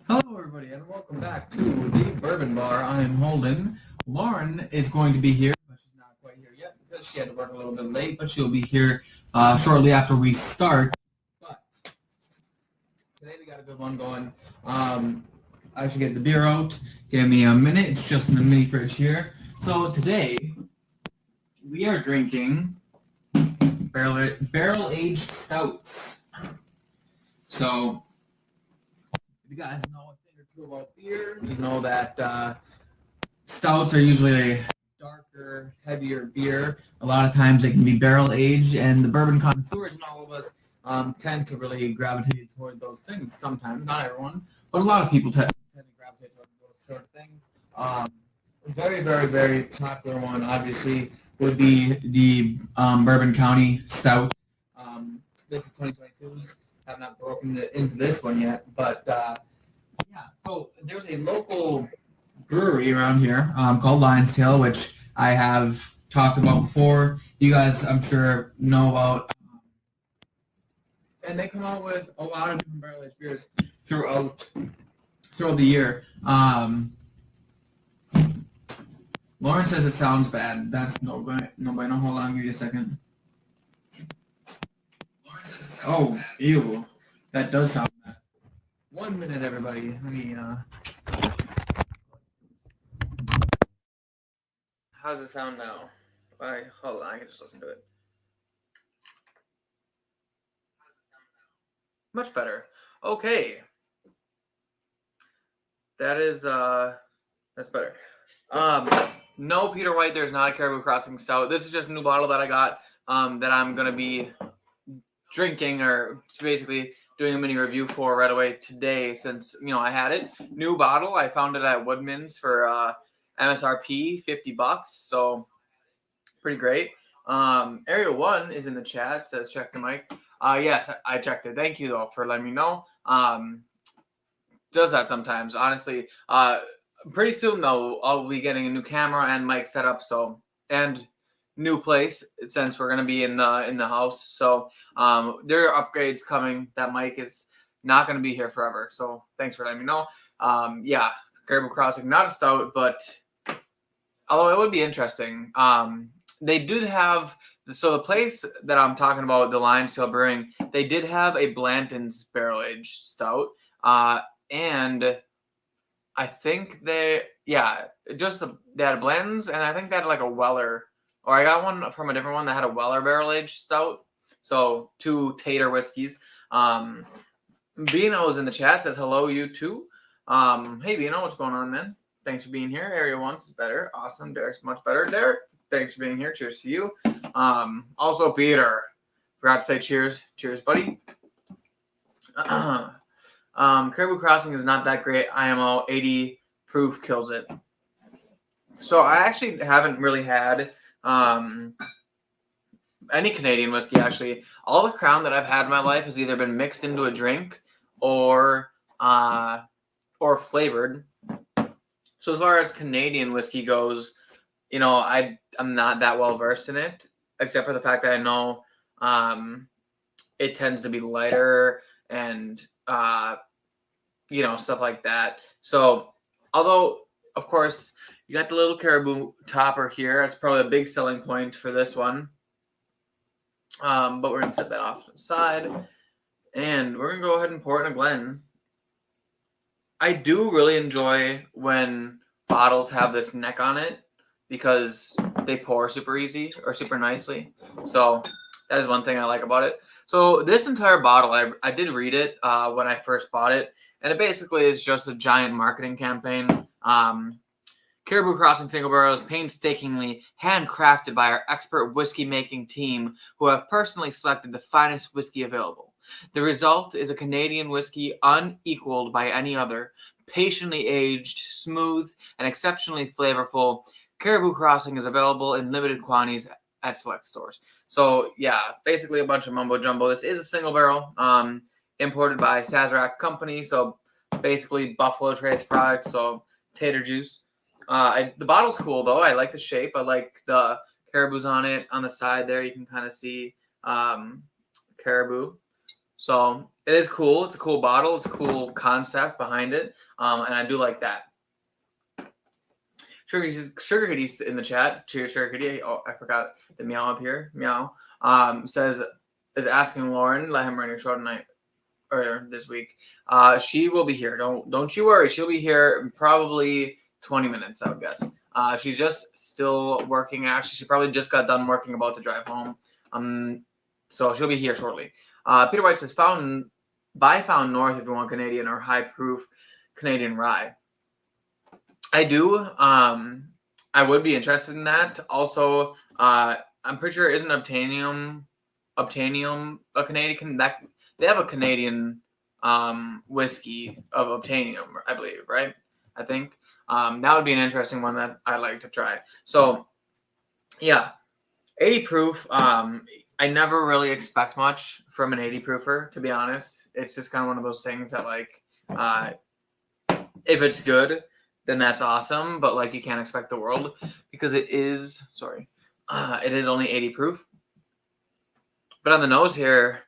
Hello, everybody, and welcome back to the Bourbon Bar. I am Holden. Lauren is going to be here, but she's not quite here yet because she had to work a little bit late, but she'll be here shortly after we start. But today we got a good one going. I should get the beer out. Give me a minute. It's just in the mini fridge here. So today we are drinking barrel-aged stouts. So if you guys know a thing or two about beer, you know that stouts are usually a darker, heavier beer. A lot of times they can be barrel aged, and the bourbon connoisseurs and all of us tend to really gravitate toward those things. Sometimes, not everyone, but a lot of people tend to gravitate toward those sort of things. Very, very, very popular one, obviously, would be the Bourbon County Stout. This is 2022's. Have not broken into this one yet, but yeah. So there's a local brewery around here called Lion's Tail, which I have talked about before. You guys, I'm sure, know about. And they come out with a lot of different barrel-aged beers throughout the year. Lauren says it sounds bad. That's nobody. No, hold on, give me a second. Oh, ew. That does sound bad. 1 minute, everybody. Let me, How does it sound now? Hold on, I can just listen to it. Much better. Okay. That is, that's better. No, Peter White, there's not a Caribou Crossing Stout. This is just a new bottle that I got, that I'm going to be drinking, or basically doing a mini review for right away today, since I had it. New bottle. I found it at Woodman's for MSRP $50, so pretty great. Area 1 is in the chat, says check the mic. Yes, I checked it. Thank you though for letting me know. Does that sometimes, honestly. Pretty soon though, I'll be getting a new camera and mic set up, so, and new place, since we're going to be in the house. So there are upgrades coming. That mic is not going to be here forever. So thanks for letting me know. Yeah, Caribou Crossing, not a stout, but although it would be interesting. They did have, so the place that I'm talking about, the Lion's Tail Brewing, they did have a Blanton's barrel-aged stout. And I think they had a Blanton's, and I think they had like a Weller. Or I got one from a different one that had a Weller barrel-aged stout. So 2 Tater whiskeys. Bino's in the chat, says hello, you too. Hey, Bino, what's going on, man? Thanks for being here. Area 1 is better. Awesome. Derek's much better. Derek, thanks for being here. Cheers to you. Also, Peter. Forgot to say cheers. Cheers, buddy. Caribou Crossing is not that great. IMO 80 proof kills it. So I actually haven't really had any Canadian whiskey, actually. All the Crown that I've had in my life has either been mixed into a drink or flavored. So as far as Canadian whiskey goes, I'm not that well versed in it, except for the fact that I know it tends to be lighter and stuff like that. So although, of course, you got the little Caribou topper here. It's probably a big selling point for this one. But we're going to set that off to the side. And we're going to go ahead and pour it in a Glen. I do really enjoy when bottles have this neck on it, because they pour super easy or super nicely. So that is one thing I like about it. So this entire bottle, I did read it when I first bought it. And it basically is just a giant marketing campaign. Caribou Crossing Single Barrel is painstakingly handcrafted by our expert whiskey-making team, who have personally selected the finest whiskey available. The result is a Canadian whiskey unequaled by any other, patiently aged, smooth, and exceptionally flavorful. Caribou Crossing is available in limited quantities at select stores. So, yeah, basically a bunch of mumbo-jumbo. This is a single barrel, imported by Sazerac Company, so basically Buffalo Trace product, so tater juice. The bottle's cool, though. I like the shape. I like the caribous on it. On the side there, you can kind of see caribou. So it is cool. It's a cool bottle. It's a cool concept behind it, and I do like that. Sugar Kitty's in the chat. Cheers, Sugar Kitty. Oh, I forgot the meow up here. Meow. Says is asking Loren, let him run your show tonight or this week. She will be here. Don't you worry. She'll be here in probably 20 minutes, I would guess. She's just still working. Actually, she probably just got done working, about to drive home. So she'll be here shortly. Peter White says Found North if you want Canadian or high proof Canadian rye. I do. I would be interested in that. Also, I'm pretty sure isn't Obtainium a Canadian that they have a Canadian whiskey of Obtainium, I believe, right? I think that would be an interesting one that I'd like to try. So, yeah, 80 proof. I never really expect much from an 80 proofer, to be honest. It's just kind of one of those things that, like, if it's good, then that's awesome. But, like, you can't expect the world because it is only 80 proof. But on the nose here,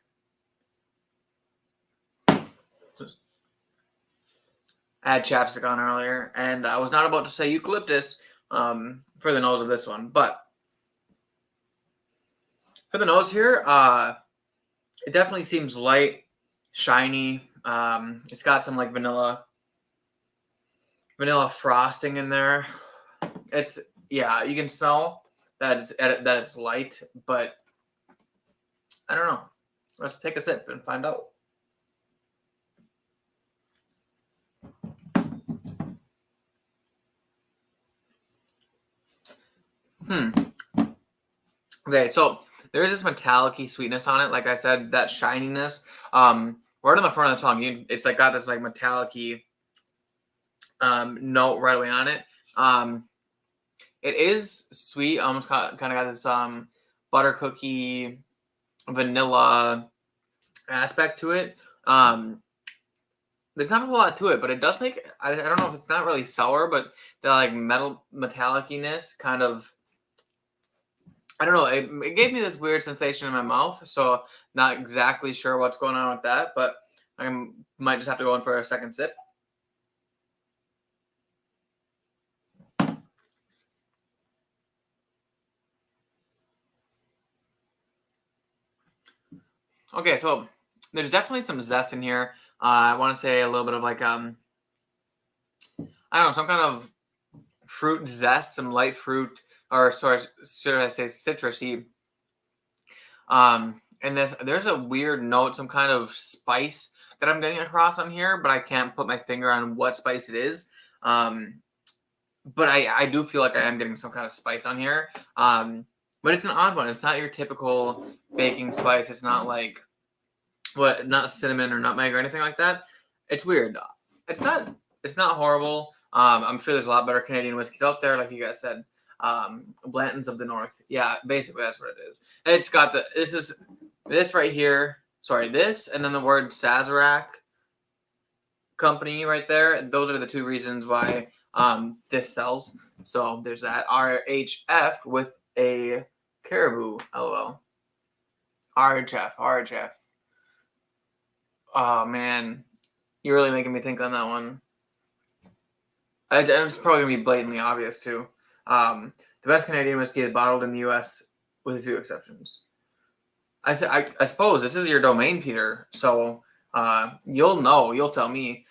I had chapstick on earlier, and I was not about to say eucalyptus for the nose of this one. But for the nose here, it definitely seems light, shiny. It's got some like vanilla frosting in there. You can smell that it's light, but I don't know. Let's take a sip and find out. Okay, so there is this metallic-y sweetness on it. Like I said, that shininess. Right on the front of the tongue, it's like got this like metallic-y note right away on it. It is sweet. Almost kind of got this butter cookie, vanilla aspect to it. There's not a whole lot to it, but it does make. I don't know if it's not really sour, but the like metallic-iness kind of. I don't know. It gave me this weird sensation in my mouth, so not exactly sure what's going on with that, but I might just have to go in for a second sip. Okay, so there's definitely some zest in here. I want to say a little bit of like I don't know, some kind of fruit zest, some light fruit, or sorry, should I say citrusy. And there's a weird note, some kind of spice that I'm getting across on here, but I can't put my finger on what spice it is. But I do feel like I am getting some kind of spice on here. But it's an odd one. It's not your typical baking spice. It's not like not cinnamon or nutmeg or anything like that. It's weird. It's not horrible. I'm sure there's a lot better Canadian whiskeys out there, like you guys said. Blanton's of the North. Yeah, basically that's what it is. And it's got this right here. Sorry, this and then the word Sazerac company right there. Those are the two reasons why this sells. So there's that RHF with a caribou. LOL. RHF. Oh man, you're really making me think on that one. And it's probably gonna be blatantly obvious too. The best Canadian whiskey is bottled in the U.S. with a few exceptions. I suppose this is your domain, Peter. So you'll tell me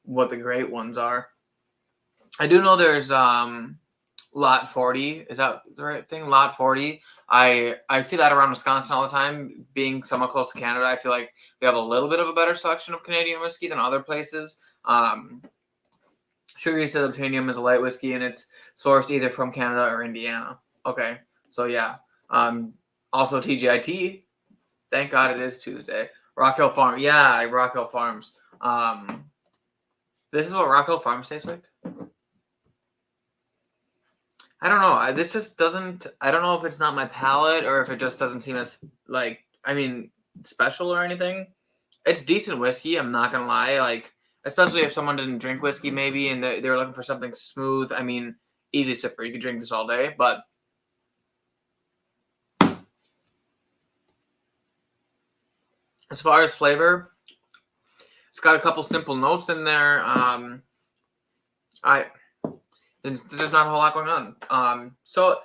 what the great ones are. I do know there's Lot 40. Is that the right thing? Lot 40. I see that around Wisconsin all the time. Being somewhat close to Canada, I feel like we have a little bit of a better selection of Canadian whiskey than other places. Sugar says Obtainium is a light whiskey and it's sourced either from Canada or Indiana. Okay, so yeah. Also TGIT. Thank God it is Tuesday. Rock Hill Farm. Yeah, Rock Hill Farms. This is what Rock Hill Farms tastes like. I don't know. This just doesn't. I don't know if it's not my palate or if it just doesn't seem as special or anything. It's decent whiskey. I'm not gonna lie. Like, especially if someone didn't drink whiskey, maybe, and they were looking for something smooth. I mean, easy sipper. You could drink this all day. But as far as flavor, It's got a couple simple notes in there. There's just not a whole lot going on. So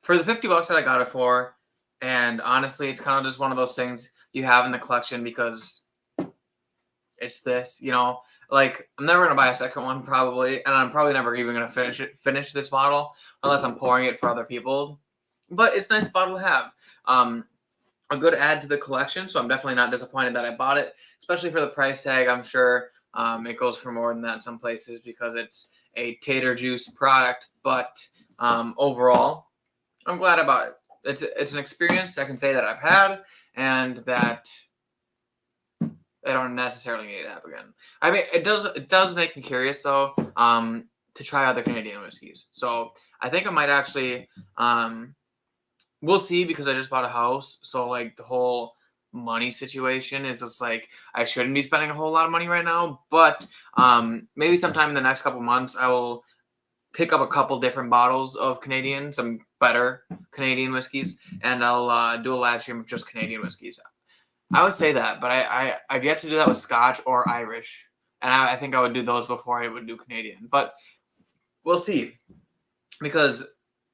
for the $50 that I got it for, and honestly, it's kind of just one of those things you have in the collection because it's this, like I'm never gonna buy a second one probably, and I'm probably never even gonna finish this bottle unless I'm pouring it for other people. But it's a nice bottle to have. A good add to the collection, so I'm definitely not disappointed that I bought it, especially for the price tag. I'm sure it goes for more than that in some places because it's a tater juice product. But overall, I'm glad I bought it. It's an experience I can say that I've had, and that I don't necessarily need to have again. I mean, it does make me curious though, to try other Canadian whiskeys. So I think I might actually, we'll see because I just bought a house. So like the whole money situation is just like I shouldn't be spending a whole lot of money right now. But maybe sometime in the next couple months I will pick up a couple different bottles of Canadian, some better Canadian whiskeys, and I'll do a live stream of just Canadian whiskeys. I would say that, but I've yet to do that with Scotch or Irish, and I think I would do those before I would do Canadian. But we'll see, because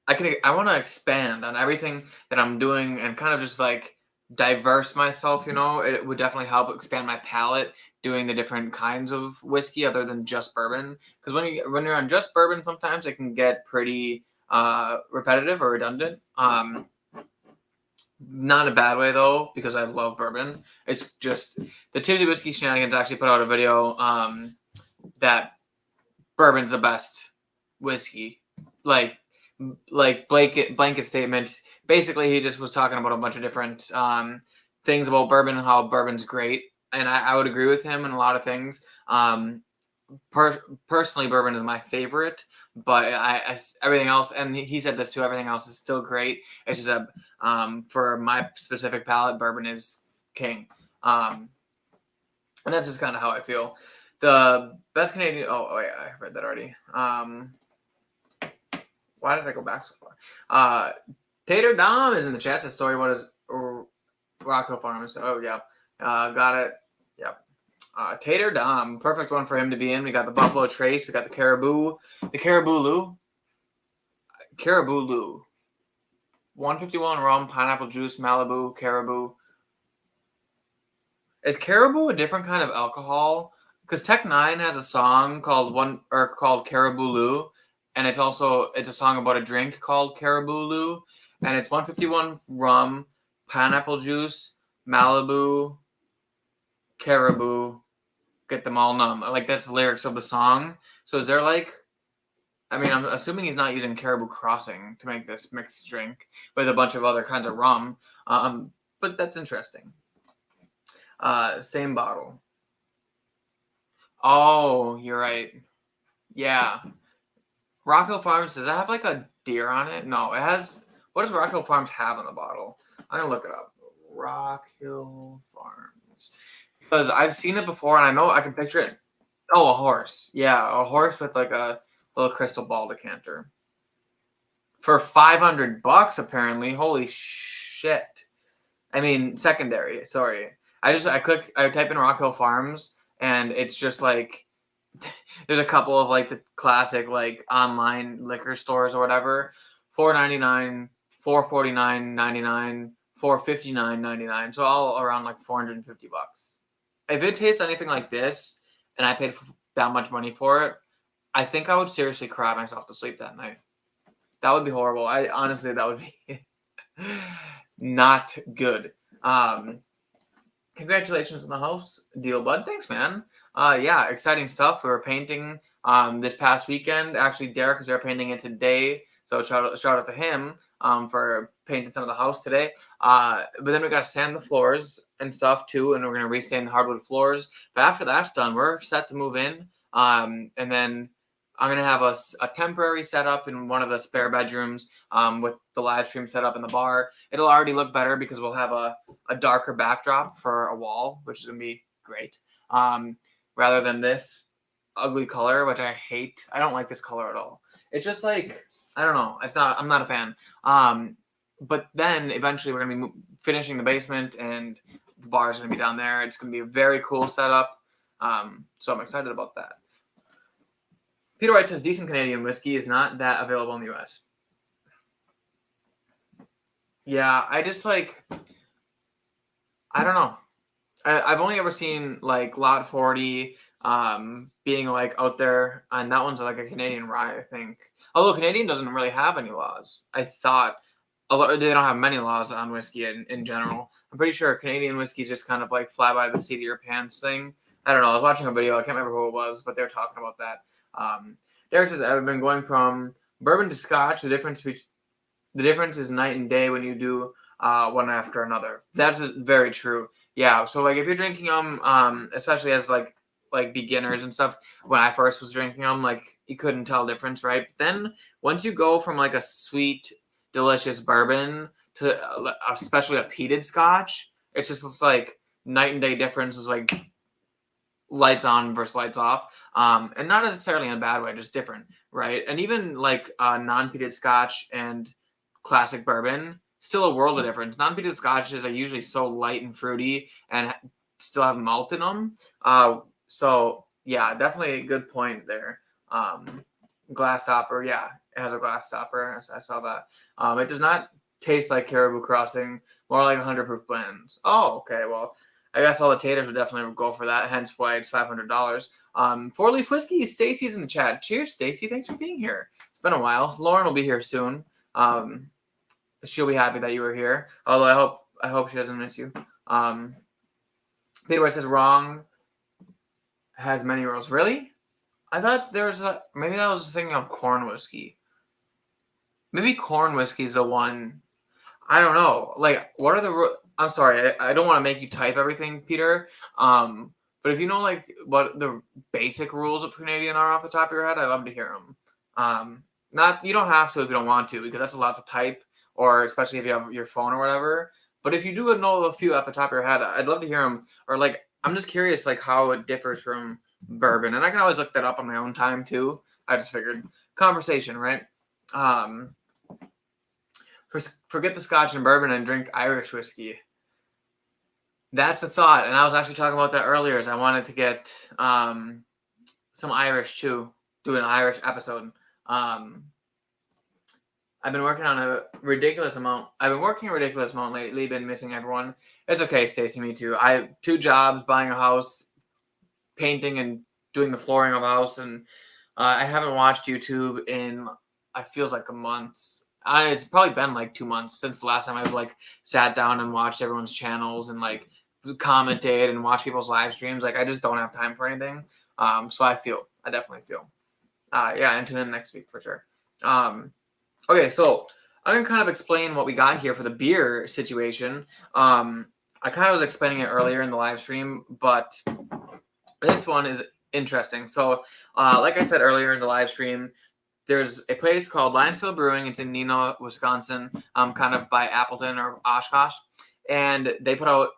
I want to expand on everything that I'm doing and kind of just like diverse myself. It would definitely help expand my palate doing the different kinds of whiskey other than just bourbon. Because when you're on just bourbon, sometimes it can get pretty repetitive or redundant. Not in a bad way though, because I love bourbon. It's just the Tipsy Whiskey Shenanigans actually put out a video that bourbon's the best whiskey. Like blanket statement. Basically, he just was talking about a bunch of different things about bourbon and how bourbon's great, and I would agree with him in a lot of things. Personally, bourbon is my favorite, but I everything else, and he said this too. Everything else is still great. It's just for my specific palate, bourbon is king, and that's just kind of how I feel. The best Canadian. Oh wait, I read that already. Why did I go back so far? Tater Dom is in the chat. Says, sorry, what is Rocco Farms? Oh yeah, got it. Yep. Tater Dom, perfect one for him to be in. We got the Buffalo Trace. We got the Caribou Lou. 151 rum, pineapple juice, Malibu, Caribou. Is Caribou a different kind of alcohol? Because Tech Nine has a song called Caribou Lou, and it's a song about a drink called Caribou Lou, and it's 151 rum, pineapple juice, Malibu, Caribou. Get them all numb. Like that's the lyrics of the song. So is there I'm assuming he's not using Caribou Crossing to make this mixed drink with a bunch of other kinds of rum. But that's interesting. Same bottle. Oh, you're right. Yeah. Rocco Farms, does it have like a deer on it? No, it has. What does Rocco Farms have on the bottle? I'm going to look it up. Rock Hill Farms. Because I've seen it before and I know I can picture it. Oh, a horse. Yeah, a horse with like a little crystal ball decanter. For $500 apparently. Holy shit. I mean, secondary. Sorry. I type in Rock Hill Farms and it's just like there's a couple of like the classic like online liquor stores or whatever. $4.99, $4.49.99, $4.59.99. So all around like $450. If it tastes anything like this, and I paid that much money for it, I think I would seriously cry myself to sleep that night. That would be horrible. Honestly, that would be not good. Congratulations on the house deal, bud. Thanks, man. Yeah, exciting stuff. We were painting this past weekend. Actually, Derek was there painting it today. So shout out to him for painting some of the house today. But then we got to sand the floors and stuff too, and we're gonna restain the hardwood floors. But after that's done, we're set to move in. And then I'm gonna have a temporary setup in one of the spare bedrooms with the live stream set up in the bar. It'll already look better because we'll have a darker backdrop for a wall, which is gonna be great. Rather than this ugly color, which I hate. I don't like this color at all. It's just like I don't know. I'm not a fan. But then eventually we're gonna be finishing the basement, and the bar is gonna be down there. It's gonna be a very cool setup. So I'm excited about that. Peter White says decent Canadian whiskey is not that available in the U.S. Yeah, I just like, I don't know. I've only ever seen like Lot 40 being like out there, and that one's like a Canadian rye, I think. Although Canadian doesn't really have any laws. I thought they don't have many laws on whiskey in general. I'm pretty sure Canadian whiskey is just kind of like fly by the seat of your pants thing. I don't know. I was watching a video. I can't remember who it was, but they were talking about that. Derek says I've been going from bourbon to Scotch. The difference is night and day when you do one after another. That's very true. Yeah. So like if you're drinking them, especially as like beginners and stuff, when I first was drinking them, like you couldn't tell the difference, right? But then once you go from like a sweet, delicious bourbon to especially a peated Scotch, it's like night and day difference. Is like lights on versus lights off. And not necessarily in a bad way, just different, right? And even like non-peated Scotch and classic bourbon, still a world of difference. Non-peated Scotches are usually so light and fruity and still have malt in them. So yeah, definitely a good point there. Glass topper, yeah, it has a glass topper. I saw that. It does not taste like Caribou Crossing, more like 100 proof blends. Oh, okay. Well, I guess all the taters would definitely go for that. Hence why it's $500. 4-Leaf Whiskey. Stacy's in the chat. Cheers, Stacy. Thanks for being here. It's been a while. Loren will be here soon. She'll be happy that you were here. Although I hope she doesn't miss you. Peter White says wrong. Has many rows. Really? I thought there was maybe I was thinking of corn whiskey. Maybe corn whiskey is the one. I don't know. Like, what are the? I'm sorry. I don't want to make you type everything, Peter. But if you know like what the basic rules of Canadian are off the top of your head, I'd love to hear them. Not you don't have to if you don't want to, because that's a lot to type, or especially if you have your phone or whatever. But if you do know a few off the top of your head, I'd love to hear them. Or like, I'm just curious like how it differs from bourbon, and I can always look that up on my own time too. I just figured conversation, right? Forget the Scotch and bourbon and drink Irish whiskey. That's the thought, and I was actually talking about that earlier. As I wanted to get some Irish too, do an Irish episode. I've been working on a ridiculous amount. Lately. Been missing everyone. It's okay, Stacey. Me too. I have 2 jobs: buying a house, painting, and doing the flooring of a house. And I haven't watched YouTube in feels like a month. It's probably been like 2 months since the last time I've like sat down and watched everyone's channels and like commented and watched people's live streams. Like I just don't have time for anything. So I definitely feel. Yeah, and tune in next week for sure. Okay, so I'm gonna kind of explain what we got here for the beer situation. I kind of was explaining it earlier in the live stream, but this one is interesting. So, like I said earlier in the live stream, there's a place called Lionsville Brewing. It's in Neenah, Wisconsin, kind of by Appleton or Oshkosh, and they put out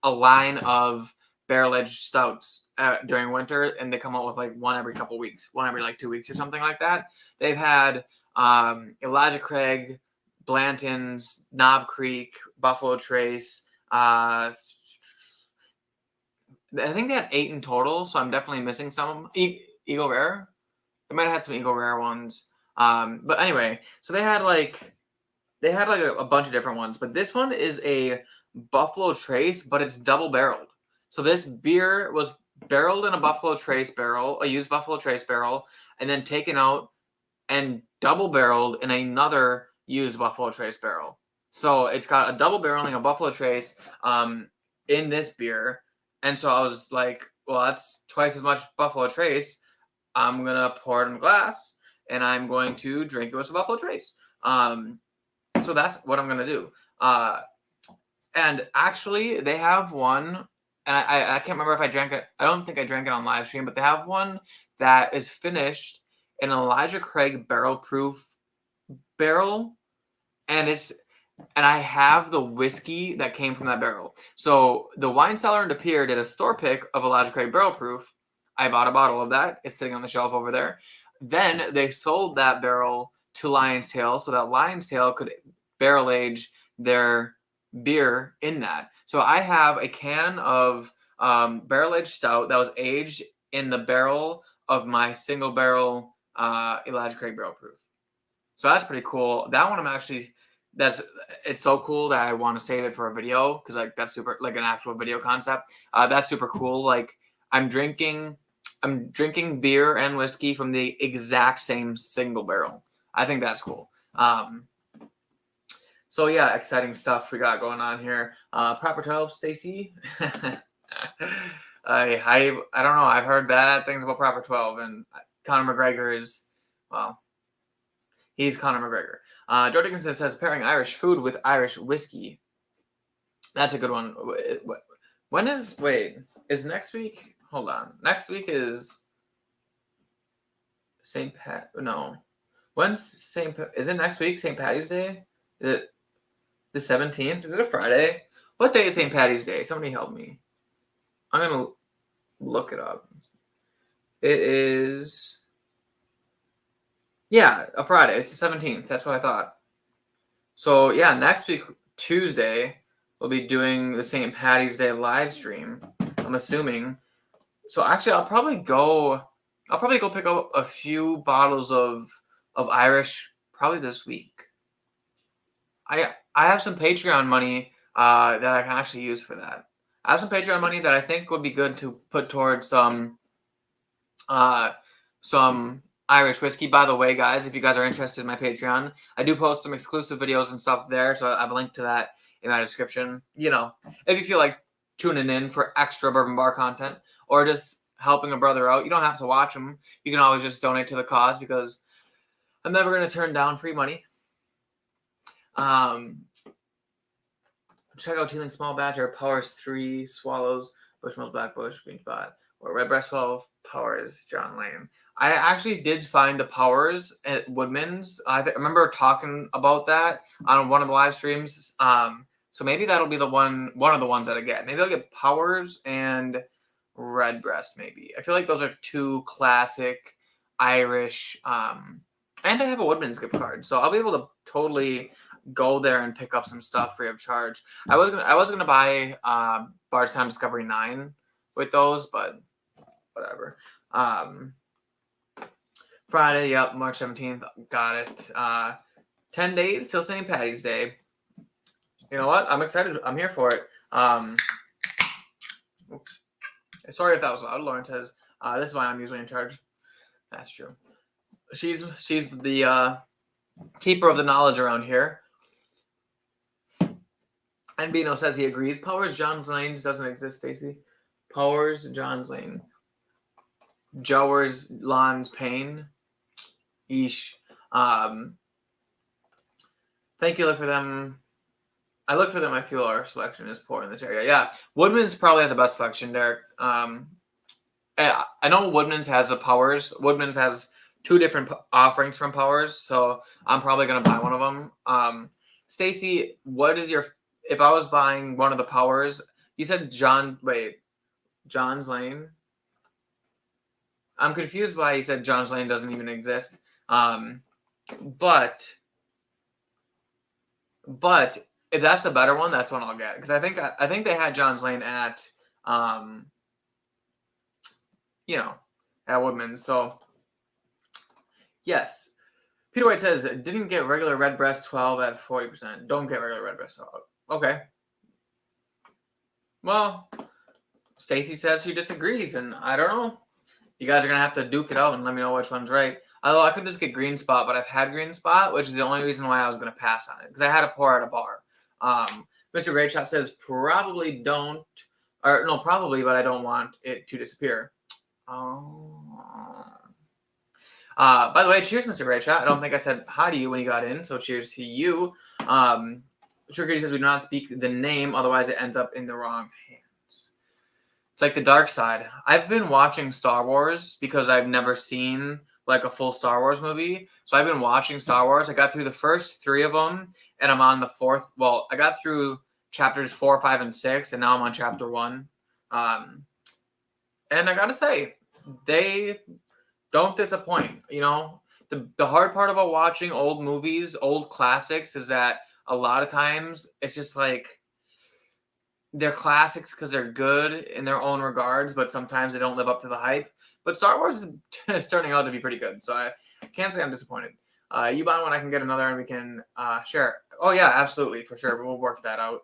a line of barrel-aged stouts during winter, and they come out with like one every couple weeks, one every like 2 weeks or something like that. They've had Elijah Craig, Blanton's, Knob Creek, Buffalo Trace. I think they had 8 in total, so I'm definitely missing some. Eagle Rare. They might have had some Eagle Rare ones. But anyway, so they had like a bunch of different ones, but this one is a Buffalo Trace, but it's double barreled. So this beer was barreled in a Buffalo Trace barrel, a used Buffalo Trace barrel, and then taken out and double barreled in another used Buffalo Trace barrel. So it's got a double barreling of Buffalo Trace in this beer. And so I was like, well, that's twice as much Buffalo Trace. I'm going to pour it in a glass and I'm going to drink it with some Buffalo Trace. So that's what I'm going to do. And actually they have one, and I can't remember if I drank it. I don't think I drank it on live stream, but they have one that is finished in an Elijah Craig barrel proof barrel. And I have the whiskey that came from that barrel. So the wine cellar in De Pere did a store pick of Elijah Craig barrel proof. I bought a bottle of that. It's sitting on the shelf over there. Then they sold that barrel to Lion's Tail so that Lion's Tail could barrel age their beer in that. So I have a can of barrel-aged stout that was aged in the barrel of my single barrel Elijah Craig Barrel Proof. So that's pretty cool. That one it's so cool that I want to save it for a video because like that's super like an actual video concept. That's super cool. Like I'm drinking beer and whiskey from the exact same single barrel. I think that's cool. So yeah, exciting stuff we got going on here. Proper 12, Stacy. I don't know. I've heard bad things about Proper 12, and Conor McGregor is, well, he's Conor McGregor. Joe Dickinson says pairing Irish food with Irish whiskey. That's a good one. When is next week? Hold on. Next week is St. Pat. No. When's is it next week? St. Patty's Day? Is it the 17th? Is it a Friday? What day is St. Patty's Day? Somebody help me. I'm going to look it up. It is, yeah, a Friday. It's the 17th. That's what I thought. So, yeah, next week, Tuesday, we'll be doing the St. Patty's Day live stream, I'm assuming. So, actually, I'll probably go pick up a few bottles of Irish probably this week. I have some Patreon money that I can actually use for that. I have some Patreon money that I think would be good to put towards some Irish whiskey. By the way, guys, if you guys are interested in my Patreon, I do post some exclusive videos and stuff there, so I've linked to that in my description. You know, if you feel like tuning in for extra Bourbon Bar content or just helping a brother out, you don't have to watch them. You can always just donate to the cause because I'm never going to turn down free money. Check out Teeling Small Batch or Powers 3 Swallows, Bushmills Black Bush, Green Spot, or Redbreast 12 Powers, John Lane. I actually did find the Powers at Woodman's. I remember talking about that on one of the live streams. So maybe that'll be one of the ones that I get. Maybe I'll get Powers and Redbreast, maybe. I feel like those are two classic Irish. And I have a Woodman's gift card, so I'll be able to totally go there and pick up some stuff free of charge. I was gonna buy Bardstown Discovery 9 with those, but whatever. Friday, yep, March 17th, got it. 10 days till St. Patty's Day. You know what? I'm excited. I'm here for it. Oops. Sorry if that was loud. Lauren says, this is why I'm usually in charge. That's true. She's the keeper of the knowledge around here. And Bino says he agrees. Powers John's Lane doesn't exist, Stacy. Powers John's Lane. Jowers Lon's Pain. Yeesh. Thank you. Look for them. I look for them. I feel our selection is poor in this area. Yeah. Woodman's probably has the best selection, Derek. I know Woodman's has the Powers. Woodman's has 2 different offerings from Powers, so I'm probably going to buy one of them. Stacy, what is if I was buying one of the Powers, you said John's Lane? I'm confused why he said John's Lane doesn't even exist. But if that's a better one, that's one I'll get. Because I think they had John's Lane at at Woodman's. So yes. Peter White says, didn't get regular Redbreast 12 at 40%. Don't get regular Redbreast 12. Okay. Well, Stacy says she disagrees, and I don't know. You guys are going to have to duke it out and let me know which one's right. Although I could just get Green Spot, but I've had Green Spot, which is the only reason why I was going to pass on it, because I had to pour at a bar. Mr. Great Shot says, probably, but I don't want it to disappear. By the way, cheers, Mr. Great Shot. I don't think I said hi to you when you got in, so cheers to you. Sugar says we do not speak the name, otherwise it ends up in the wrong hands. It's like the dark side. I've been watching Star Wars because I've never seen like a full Star Wars movie. So I've been watching Star Wars. I got through the first 3 of them, and I'm on the 4th. Well, I got through chapters 4, 5, and 6, and now I'm on chapter 1. And I gotta say, they don't disappoint. You know, the hard part about watching old movies, old classics, is that a lot of times it's just like they're classics because they're good in their own regards, but sometimes they don't live up to the hype. But Star Wars is turning out to be pretty good, so I can't say I'm disappointed. You buy one, I can get another, and we can share. Oh yeah, absolutely, for sure. We'll work that out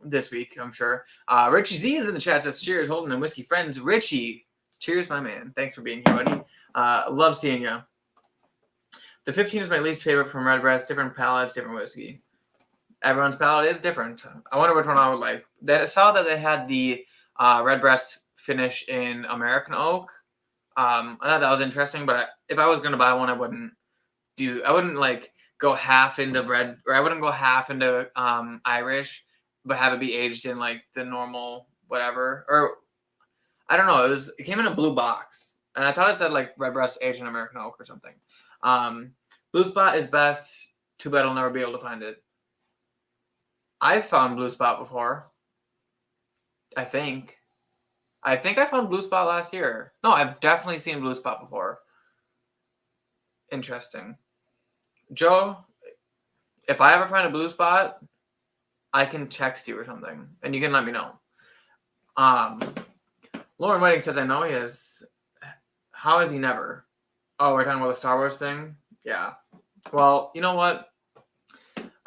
this week, I'm sure. Richie Z is in the chat. Says cheers, Holden and whiskey friends. Richie, cheers, my man. Thanks for being here, buddy. Love seeing you. The 15 is my least favorite from Redbreast. Different palates, different whiskey. Everyone's palate is different. I wonder which one I would like. I saw that they had the Redbreast finish in American Oak. I thought that was interesting, but if I was going to buy one, I wouldn't like go half into red, or I wouldn't go half into Irish, but have it be aged in like the normal whatever. Or I don't know. It came in a blue box, and I thought it said like Redbreast aged in American Oak or something. Blue Spot is best. Too bad I'll never be able to find it. I've found Blue Spot before. I think I found Blue Spot last year. No, I've definitely seen Blue Spot before. Interesting. Joe, if I ever find a Blue Spot, I can text you or something, and you can let me know. Loren Wedding says, I know he is. How is he never? Oh, we're talking about the Star Wars thing? Yeah. Well, you know what?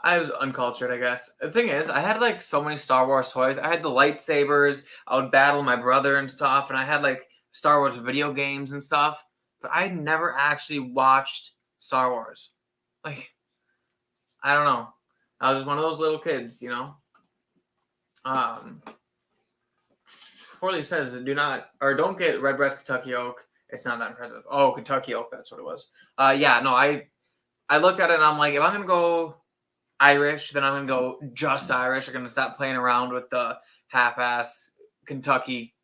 I was uncultured, I guess. The thing is, I had like so many Star Wars toys. I had the lightsabers. I would battle my brother and stuff, and I had like Star Wars video games and stuff. But I never actually watched Star Wars. Like, I don't know. I was just one of those little kids, you know. Forley says, don't get Redbreast Kentucky Oak. It's not that impressive. Oh, Kentucky Oak, that's what it was. Yeah, no, I looked at it and I'm like, if I'm gonna go Irish, then I'm gonna go just Irish. I'm gonna stop playing around with the half-ass Kentucky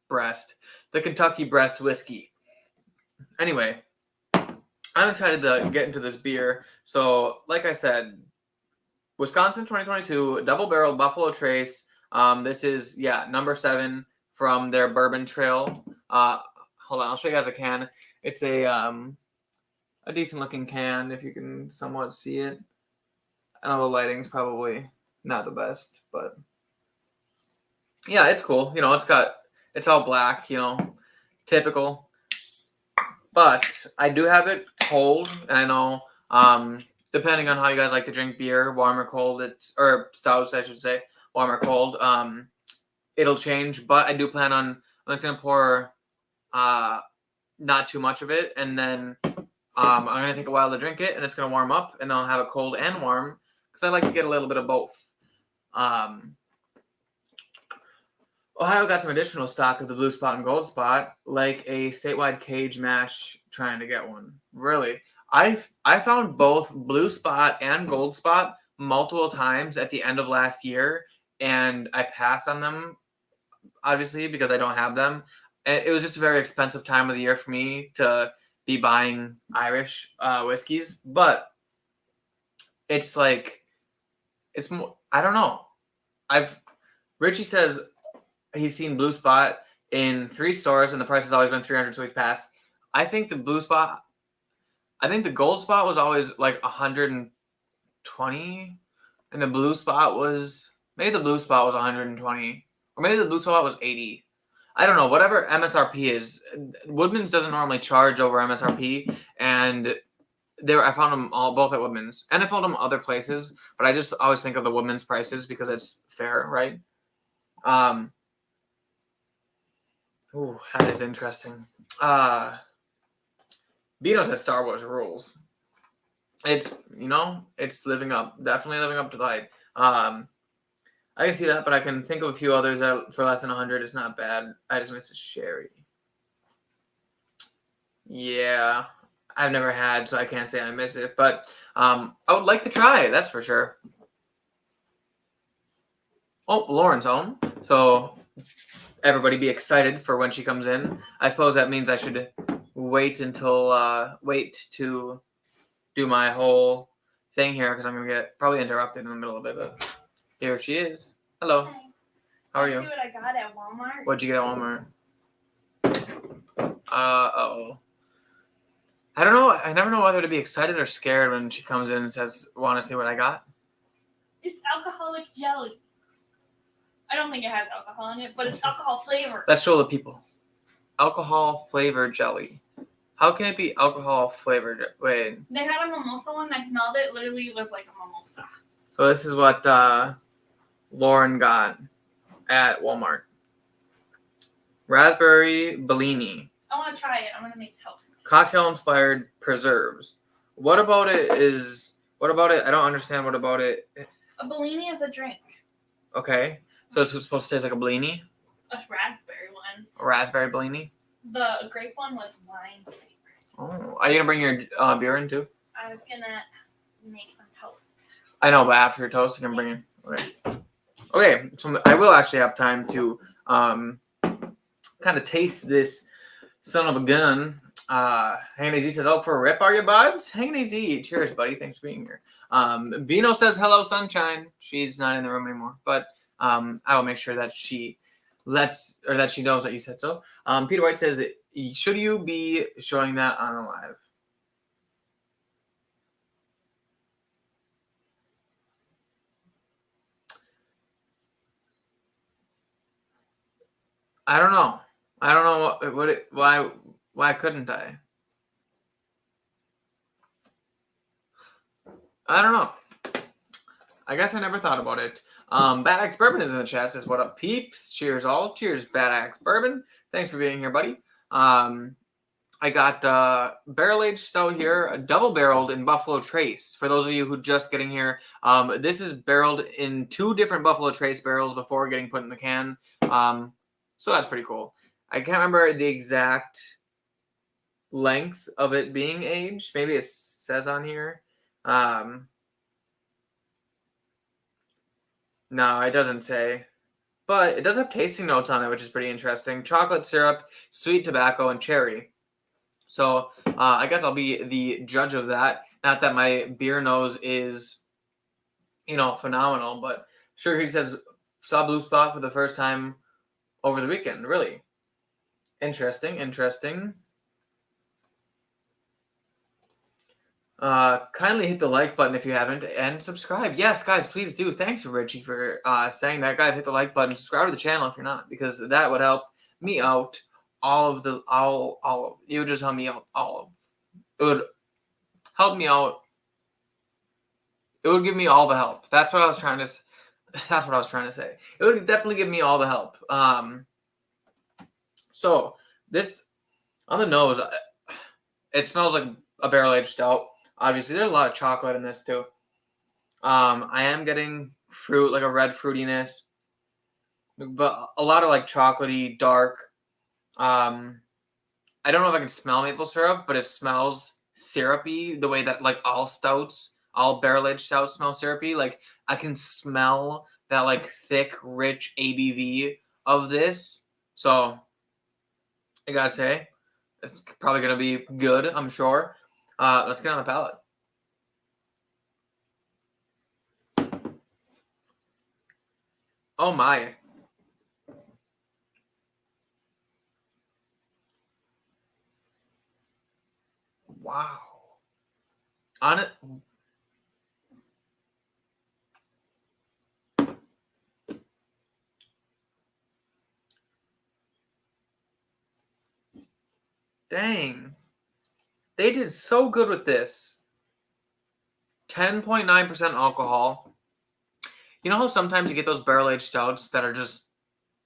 breast, the Kentucky breast whiskey. Anyway, I'm excited to get into this beer. So, like I said, Wisconsin 2022 Double Barrel Buffalo Trace. This is number 7 from their Bourbon Trail. Hold on, I'll show you guys a can. It's a decent looking can if you can somewhat see it. I know the lighting's probably not the best, but yeah, it's cool. You know, it's all black, you know, typical. But I do have it cold, and I know depending on how you guys like to drink beer, warm or cold, or stouts, I should say, warm or cold, it'll change. But I do plan on, I'm just gonna pour not too much of it, and then I'm gonna take a while to drink it, and it's gonna warm up, and then I'll have it cold and warm because I like to get a little bit of both. Ohio got some additional stock of the Blue Spot and Gold Spot, like a statewide cage match trying to get one. Really? I found both Blue Spot and Gold Spot multiple times at the end of last year, and I passed on them, obviously, because I don't have them. And it was just a very expensive time of the year for me to be buying Irish whiskeys. But it's like, it's more, I don't know. Richie says he's seen Blue Spot in 3 stores, and the price has always been $300, so he's passed. I think the Gold Spot was always like $120, and the Blue Spot was maybe $120, or maybe the Blue Spot was $80. I don't know. Whatever MSRP is, Woodman's doesn't normally charge over MSRP, and I found them both at Woodman's, and I found them other places, but I just always think of the Woodman's prices because it's fair, right? Ooh, that is interesting. Bino says Star Wars rules. It's, it's definitely living up to the hype. I can see that, but I can think of a few others that for less than 100. It's not bad. I just miss a sherry. Yeah, I've never had, so I can't say I miss it, but I would like to try it, that's for sure. Oh, Lauren's home, so everybody be excited for when she comes in. I suppose that means I should wait to do my whole thing here because I'm going to get probably interrupted in the middle of it, but here she is. Hello. Hi. How are you? See what I got at Walmart. What'd you get at Walmart? Uh-oh. I don't know. I never know whether to be excited or scared when she comes in and says, want to see what I got? It's alcoholic jelly. I don't think it has alcohol in it, but it's alcohol flavored. Let's show the people. Alcohol flavored jelly. How can it be alcohol flavored? Wait. They had a mimosa one. I smelled it. Literally, it was like a mimosa. So this is what Loren got at Walmart. Raspberry Bellini. I want to try it. I'm gonna make toast. Cocktail inspired preserves. What about it? I don't understand. What about it? A Bellini is a drink. Okay. So it's supposed to taste like a Bellini? A raspberry one. A raspberry Bellini? The grape one was wine flavored. Oh. Are you going to bring your beer in too? I was gonna make some toast. I know, but after your toast, you can bring in. Okay. Okay. So I will actually have time to kind of taste this son of a gun. Hanging AZ says, "Oh, for a rip, are you, buds?" Hanging AZ, cheers, buddy. Thanks for being here. Bino says, "Hello, sunshine." She's not in the room anymore, but I will make sure that she knows that you said so. Peter White says, "Should you be showing that on the live?" I don't know. I don't know why couldn't I? I don't know. I guess I never thought about it. Bad Axe Bourbon is in the chat. Says, "What up, peeps? Cheers, all. Cheers, Bad Axe Bourbon. Thanks for being here, buddy." I got barrel aged stout here, double barreled in Buffalo Trace. For those of you who just getting here, this is barreled in 2 different Buffalo Trace barrels before getting put in the can. So that's pretty cool. I can't remember the exact lengths of it being aged. Maybe it says on here. No, it doesn't say. But it does have tasting notes on it, which is pretty interesting. Chocolate syrup, sweet tobacco, and cherry. So I guess I'll be the judge of that. Not that my beer nose is, phenomenal, but sure, he says, saw Blue Spot for the first time over the weekend. Really? Interesting. Kindly hit the like button if you haven't, and subscribe. Yes, guys, please do. Thanks, Richie, for saying that. Guys, hit the like button, subscribe to the channel if you're not, because that would help me out. You just help me out. It would help me out. It would give me all the help. That's what I was trying to say. It would definitely give me all the help. So this on the nose, it smells like a barrel aged stout. Obviously, there's a lot of chocolate in this too. I am getting fruit, like a red fruitiness, but a lot of like chocolatey, dark. I don't know if I can smell maple syrup, but it smells syrupy the way that like all barrel aged stouts smell syrupy. Like I can smell that like thick, rich ABV of this. So I gotta say, it's probably gonna be good, I'm sure. Let's get on the palate. Oh my. Wow. On it. Dang. They did so good with this. 10.9% alcohol. You know how sometimes you get those barrel-aged stouts that are just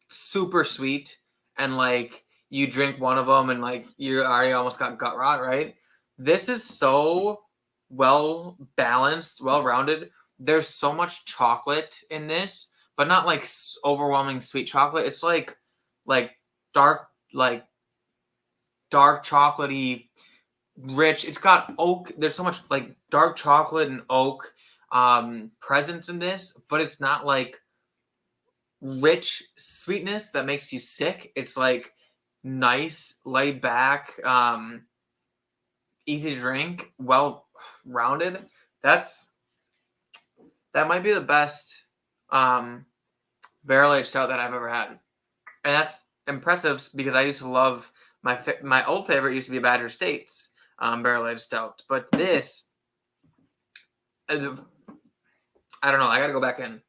super sweet and like you drink one of them and like you already almost got gut rot, right? This is so well balanced, well rounded. There's so much chocolate in this, but not like overwhelming sweet chocolate. It's like dark chocolatey, rich. It's got oak. There's so much like dark chocolate and oak presence in this, but it's not like rich sweetness that makes you sick. It's like nice, laid back, easy to drink, well rounded. That might be the best barrel aged stout that I've ever had, and that's impressive because I used to love my old favorite used to be Badger States barrel aged stout, but this, I don't know. I got to go back in.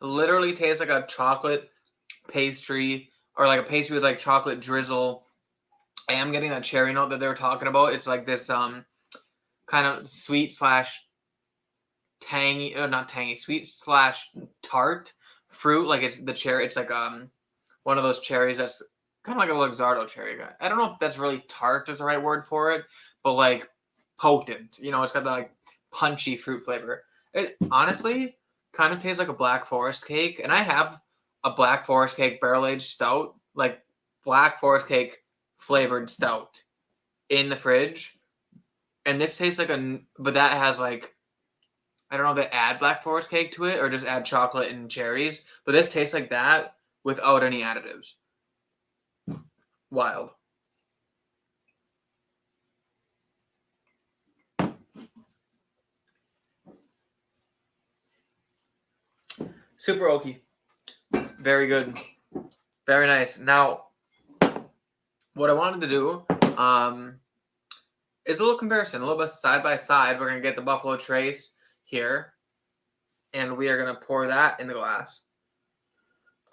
literally tastes like a chocolate pastry or like a pastry with like chocolate drizzle. I am getting that cherry note that they were talking about. It's like this kind of sweet slash tangy, not tangy, sweet slash tart fruit. Like it's the cherry. It's like one of those cherries that's kind of like a Luxardo cherry. I don't know if that's really tart is the right word for it, but like potent. You know, it's got the like punchy fruit flavor. It honestly kind of tastes like a Black Forest cake, and I have a Black Forest cake barrel aged stout, like Black Forest cake flavored stout in the fridge, and this tastes like but that has like, I don't know if they add Black Forest cake to it or just add chocolate and cherries, but this tastes like that without any additives. Wild. Super oaky. Very good. Very nice. Now, what I wanted to do is a little comparison, a little bit side by side. We're going to get the Buffalo Trace here, and we are going to pour that in the glass.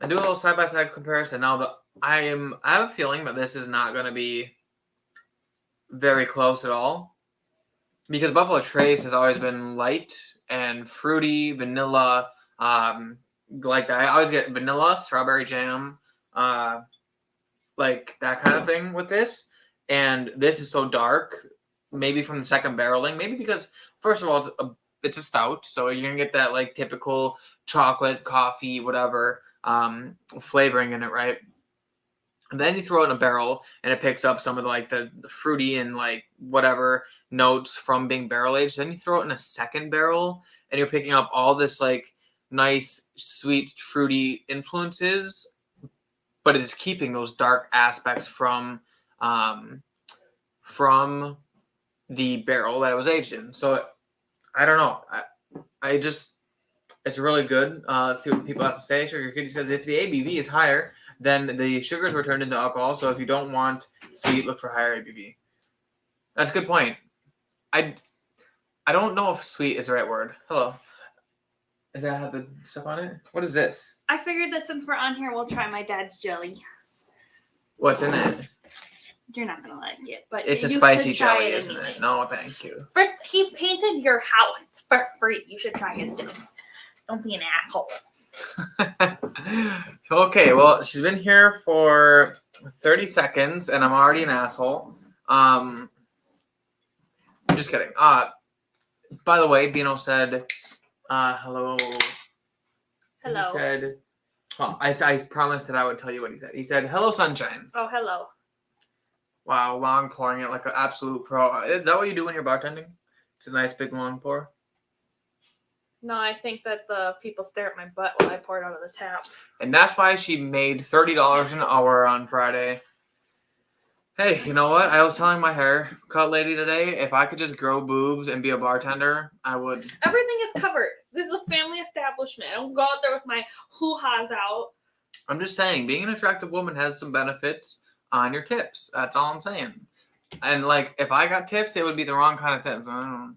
And do a little side by side comparison. Now, I have a feeling that this is not going to be very close at all, because Buffalo Trace has always been light and fruity, vanilla, like that. I always get vanilla, strawberry jam, like that kind of thing with this. And this is so dark, maybe from the second barreling, maybe because, first of all, it's a stout, so you're going to get that like typical chocolate, coffee, whatever flavoring in it, right? And then you throw it in a barrel, and it picks up some of the fruity and like whatever notes from being barrel aged. Then you throw it in a second barrel, and you're picking up all this like nice, sweet, fruity influences, but it is keeping those dark aspects from the barrel that it was aged in. So I don't know. I just, it's really good. Let's see what people have to say. Sugar Kitty says if the ABV is higher, then the sugars were turned into alcohol. So if you don't want sweet, look for higher ABV. That's a good point. I don't know if sweet is the right word. Hello. Does that have the stuff on it? What is this? I figured that since we're on here, we'll try my dad's jelly. What's in it? You're not gonna like it, but It's a you spicy should try jelly, it isn't anyway. it? No, thank you. First, he painted your house for free. You should try his jelly. Don't be an asshole. Okay, well, she's been here for 30 seconds, and I'm already an asshole. I'm just kidding. By the way, Bino said, hello. Hello. He said, well, I promised that I would tell you what he said. He said, hello, sunshine. Oh, hello. Wow, long pouring it like an absolute pro. Is that what you do when you're bartending? It's a nice big long pour. No, I think that the people stare at my butt while I pour it out of the tap. And that's why she made $30 an hour on Friday. Hey, you know what? I was telling my haircut lady today, if I could just grow boobs and be a bartender, I would. Everything is covered. This is a family establishment. I don't go out there with my hoo-ha's out. I'm just saying, being an attractive woman has some benefits on your tips. That's all I'm saying. And like, if I got tips, it would be the wrong kind of tips. I don't know.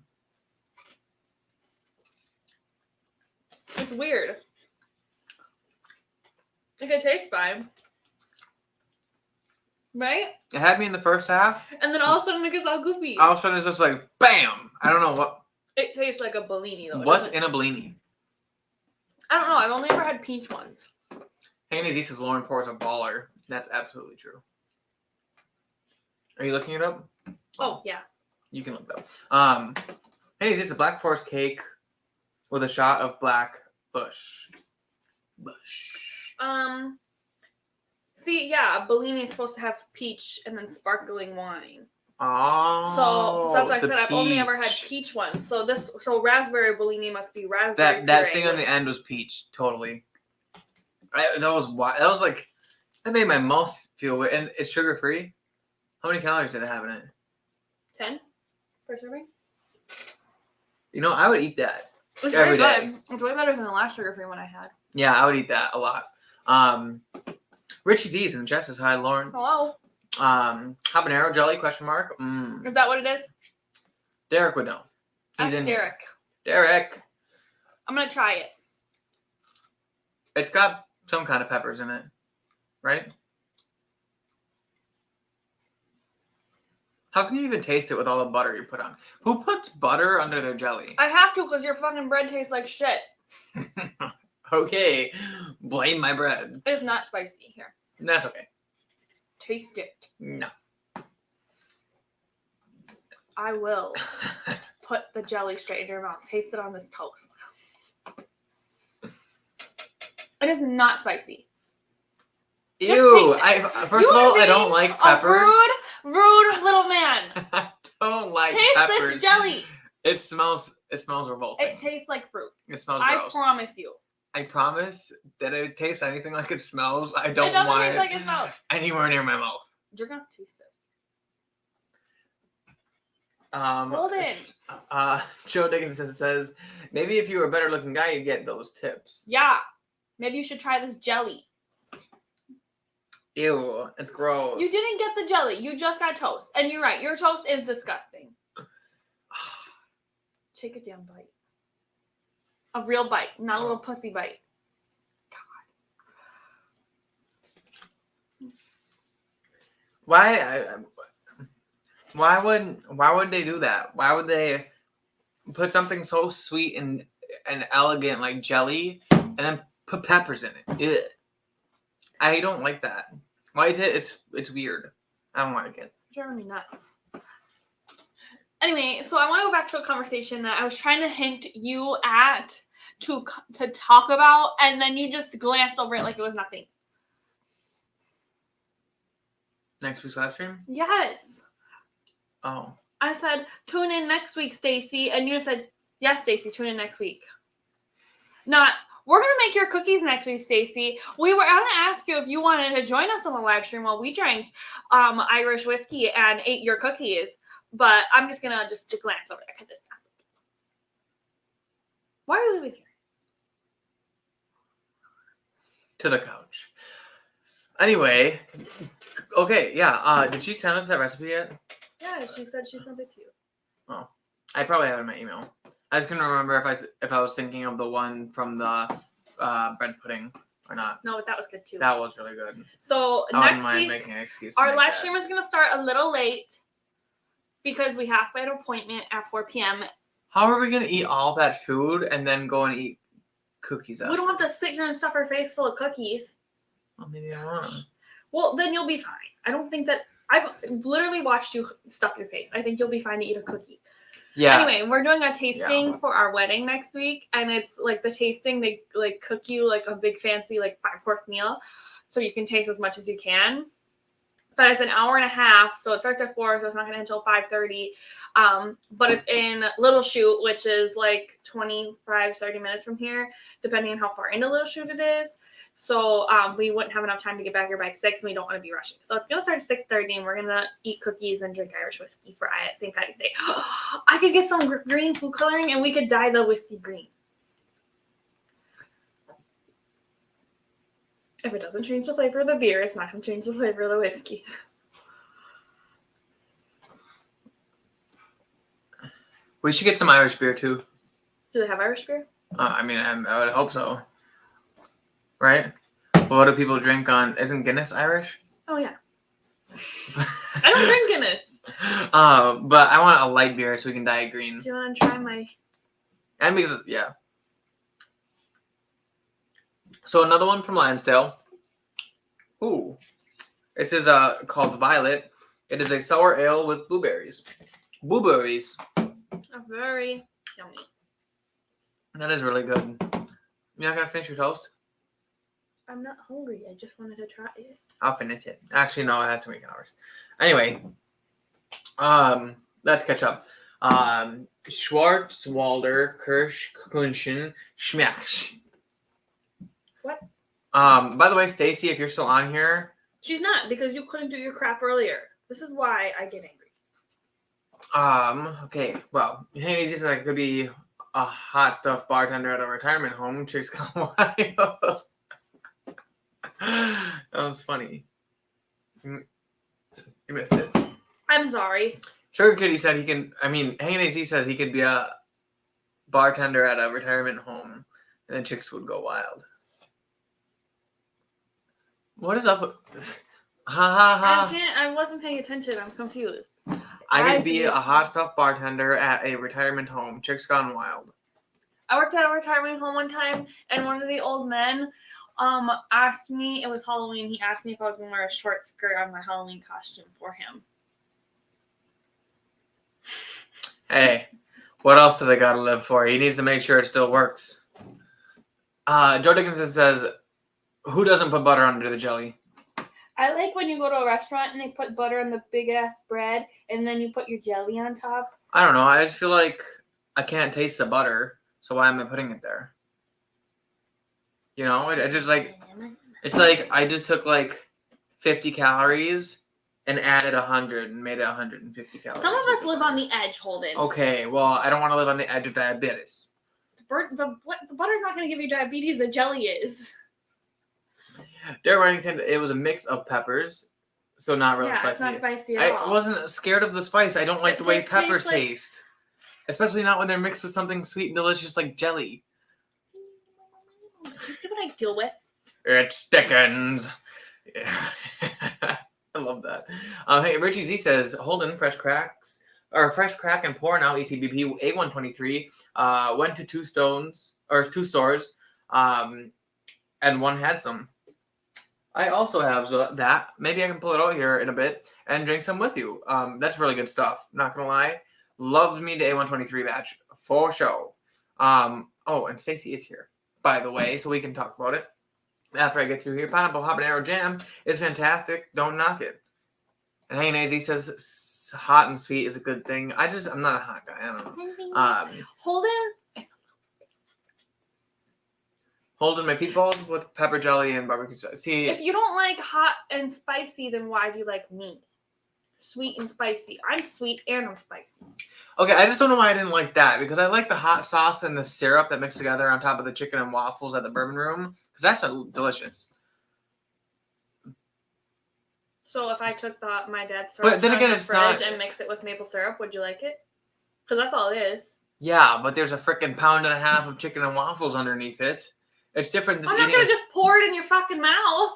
It's weird. Like, it tastes fine. Right? It had me in the first half. And then all of a sudden it gets all goofy. All of a sudden it's just like, bam! I don't know what. It tastes like a Bellini, though. What's in a Bellini? I don't know. I've only ever had peach ones. Haney Z says Loren pours a baller. That's absolutely true. Are you looking it up? Oh, yeah. You can look it up. Haney Z, it's a Black Forest cake with a shot of black bush. See, yeah, a Bellini is supposed to have peach and then sparkling wine. Oh. So that's why I the said I've only ever had peach. peach ones. So raspberry Bellini must be raspberry. That thing on the end was peach, totally. That was like, that made my mouth feel weird. And it's sugar free. How many calories did it have in it? 10 per serving. You know, I would eat that. It's Every very day. good. It's way better than the last sugar free one I had. Yeah, I would eat that a lot. Richie Z's in the chat says hi, Lauren. Hello. Habanero jelly ? Is that what it is? Derek would know. He's Ask in here. Derek. Derek. I'm gonna try it. It's got some kind of peppers in it, right? How can you even taste it with all the butter you put on? Who puts butter under their jelly? I have to because your fucking bread tastes like shit. Okay, blame my bread. It's not spicy here. That's okay. Taste it. No. I will put the jelly straight in your mouth. Taste it on this toast. It is not spicy. Ew! taste it. First of all, I don't like peppers. A rude little man. I don't like Taste peppers. this jelly. It smells revolting. It tastes like fruit. It smells I gross. promise you. I promise that it tastes anything like it smells. I It don't doesn't want taste it like it smells. anywhere near my mouth. You're gonna taste it. Holden. Joe Dickinson says, maybe if you were a better looking guy, you'd get those tips. Yeah. Maybe you should try this jelly. Ew, it's gross. You didn't get the jelly. You just got toast. And you're right. Your toast is disgusting. Take a damn bite. A real bite, not a little pussy bite. God. Why would they do that? Why would they put something so sweet and elegant like jelly and then put peppers in it? Ew. I don't like that. Why is it? It's weird. I don't like it. You're driving me nuts. Anyway, so I want to go back to a conversation that I was trying to hint you at to talk about, and then you just glanced over it like it was nothing. Next week's live stream? Yes. Oh. I said, tune in next week, Stacy, and you said, yes, Stacy, tune in next week. Not, we're going to make your cookies next week, Stacy. We were going to ask you if you wanted to join us on the live stream while we drank Irish whiskey and ate your cookies. But I'm just going to just glance over there because it's not. Why are you leaving here? To the couch. Anyway, okay, yeah. Did she send us that recipe yet? Yeah, she said she sent it to you. Oh, I probably have it in my email. I just couldn't remember if I was thinking of the one from the bread pudding or not. No, but that was good too. That was really good. So I wouldn't next mind week, making an excuse. our live stream is going to start a little late because we have an appointment at 4 p.m. How are we going to eat all that food and then go and eat cookies out? We don't have to sit here and stuff our face full of cookies. Well, maybe I want them. Well, then you'll be fine. I don't think that... I've literally watched you stuff your face. I think you'll be fine to eat a cookie. Yeah. Anyway, we're doing a tasting for our wedding next week, and it's like the tasting, they like cook you like a big fancy like 5-course meal, so you can taste as much as you can. But it's an hour and a half, so it starts at 4, so it's not going to end until 5:30. But it's in Little Chute, which is like 25-30 minutes from here, depending on how far into Little Chute it is. So we wouldn't have enough time to get back here by 6, and we don't want to be rushing. So it's going to start at 6:30, and we're going to eat cookies and drink Irish whiskey for St. Patty's Day. I could get some green food coloring, and we could dye the whiskey green. If it doesn't change the flavor of the beer, it's not going to change the flavor of the whiskey. We should get some Irish beer, too. Do they have Irish beer? I mean, I would hope so. Right? Well, what do people drink on... Isn't Guinness Irish? Oh, yeah. I don't drink Guinness. But I want a light beer so we can dye it green. Do you want to try my... And because, yeah. So another one from Lansdale. Ooh. This is called Violet. It is a sour ale with blueberries. Blueberries. Very yummy. That is really good. You're not going to finish your toast? I'm not hungry. I just wanted to try it. I'll finish it. Actually, no, it has to make hours. Anyway. Let's catch up. Schwarzwalder Kirschkuchen Schmecks. What? By the way, Stacy, if you're still on here. She's not, because you couldn't do your crap earlier. This is why I get angry. Okay, well, hey, just like could be a hot stuff bartender at a retirement home. Chicks Gone Wild. That was funny. You missed it. I'm sorry. Sugar Kitty said he can. I mean, Hanging AZ said he could be a bartender at a retirement home, and then chicks would go wild. What is up? Ha ha ha. I wasn't paying attention. I'm confused. I get to be a hot stuff bartender at a retirement home. Chicks Gone Wild. I worked at a retirement home one time, and one of the old men asked me, it was Halloween, he asked me if I was going to wear a short skirt on my Halloween costume for him. Hey, what else do they got to live for? He needs to make sure it still works. Joe Dickinson says, who doesn't put butter under the jelly? I like when you go to a restaurant and they put butter on the big-ass bread, and then you put your jelly on top. I don't know. I just feel like I can't taste the butter, so why am I putting it there? You know, it just like, it's like I just took like 50 calories and added 100 and made it 150 calories. Some of us live on the edge, Holden. Okay, well, I don't want to live on the edge of diabetes. The butter's not going to give you diabetes, the jelly is. Derek Writing said it was a mix of peppers, so not really spicy. It's not spicy at all. I wasn't scared of the spice. I don't like the way peppers tastes taste. Especially not when they're mixed with something sweet and delicious like jelly. You see what I deal with? It stickens. Yeah. I love that. Hey, Richie Z says, Holden, fresh crack and pour now ECBP A123. Went to two stores, and one had some. I also have that. Maybe I can pull it out here in a bit and drink some with you. That's really good stuff. Not gonna lie, loved me the A123 batch for sure. Oh, and Stacy is here, by the way, so we can talk about it after I get through here. Pineapple habanero jam is fantastic. Don't knock it. And Hey Nazy says hot and sweet is a good thing. I'm not a hot guy. I don't know. Holden my meatballs with pepper jelly and barbecue sauce. See, if you don't like hot and spicy, then why do you like me? Sweet and spicy. I'm sweet and I'm spicy. Okay, I just don't know why I didn't like that, because I like the hot sauce and the syrup that mix together on top of the chicken and waffles at the Bourbon Room, because that's delicious. So if I took my dad's syrup but then again, it's not, and mix it with maple syrup, would you like it? Because that's all it is. Yeah, but there's a freaking pound and a half of chicken and waffles underneath it. It's different than I'm not going to just pour it in your fucking mouth.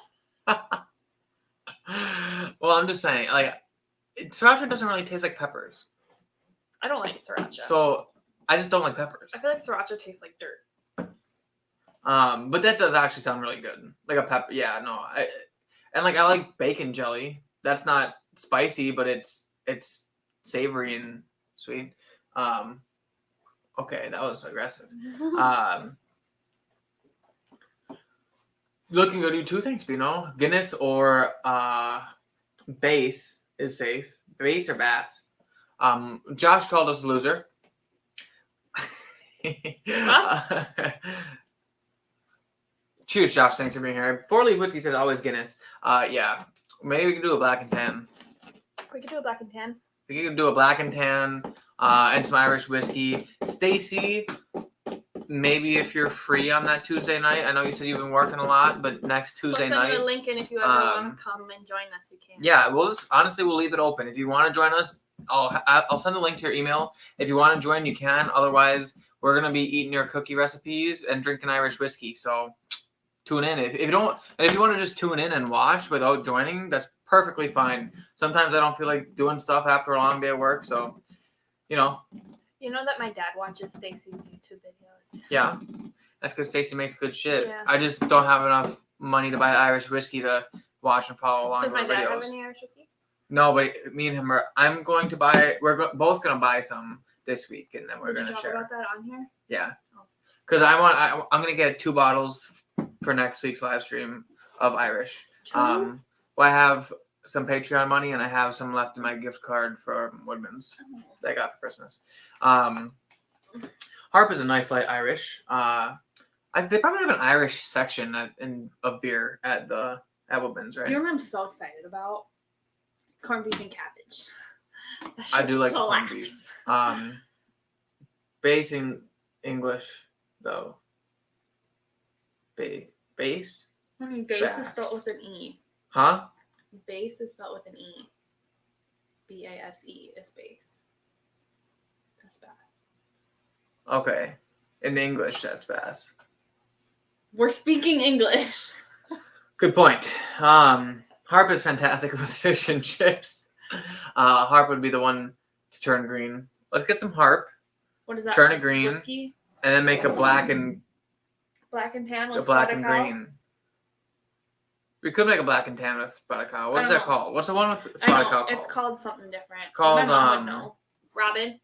Well, I'm just saying, like, sriracha doesn't really taste like peppers. I don't like sriracha. So, I just don't like peppers. I feel like sriracha tastes like dirt. But that does actually sound really good. Like a pepper. Yeah, no. I like bacon jelly. That's not spicy, but it's savory and sweet. Okay, that was aggressive. Looking to do two things, you know. Guinness or base is safe. Base or Bass. Josh called us a loser. Us? Cheers, Josh. Thanks for being here. 4-leaf whiskey says always Guinness. Yeah. Maybe we can do a black and tan. We could do a black and tan. We can do a black and tan and some Irish whiskey. Stacy, maybe if you're free on that Tuesday night. I know you said you've been working a lot, but next Tuesday night. Put the link in if you ever want to come and join us. You can. Yeah, we'll leave it open. If you want to join us, I'll send the link to your email. If you want to join, you can. Otherwise, we're gonna be eating your cookie recipes and drinking Irish whiskey. So tune in. If you want to just tune in and watch without joining, that's perfectly fine. Sometimes I don't feel like doing stuff after a long day of work, so you know. You know that my dad watches Stacy's YouTube videos. Yeah, that's because Stacy makes good shit. Yeah. I just don't have enough money to buy Irish whiskey to watch and follow along. Does my dad videos. have any Irish whiskey? No, but me and him are. I'm going to buy. Both gonna buy some this week, and then we're gonna share. Talk about that on here. Yeah, because I'm gonna get 2 bottles for next week's live stream of Irish. 2? Well, I have some Patreon money, and I have some left in my gift card for Woodman's that I got for Christmas. Harp is a nice light Irish. They probably have an Irish section of beer at Woodman's, right? You know what I'm so excited about? Corned beef and cabbage. I do like corned beef. Base in English, though. Base? I mean, base is spelled with an E. Huh? Base is spelled with an E. B-A-S-E is base. That's Bass. Okay. In English, that's Bass. We're speaking English. Good point. Harp is fantastic with fish and chips. Harp would be the one to turn green. Let's get some harp. What is that? Turn it green. Whiskey? And then make a black and tan with black spotted and cow? green. We could make a black and tan with spotted cow. What is that called? What's the one with spotted cow called? It's called something different. It's called My mom would know. Robin.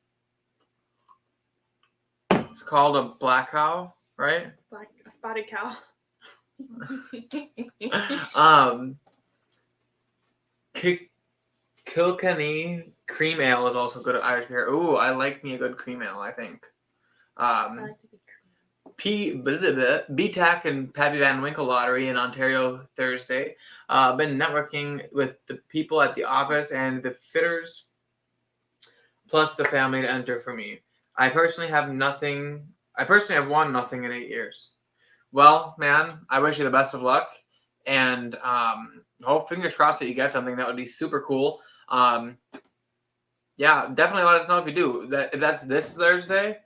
It's called a black cow, right? A spotted cow. Kilkenny cream ale is also good at Irish beer. Ooh, I like me a good cream ale, I think. I like to be BTAC and Pappy Van Winkle lottery in Ontario Thursday. Been networking with the people at the office and the fitters, plus the family to enter for me. I personally have won nothing in 8 years. Well, man, I wish you the best of luck, and hope fingers crossed that you get something. That would be super cool. Yeah, definitely let us know if you do. If that's this Thursday.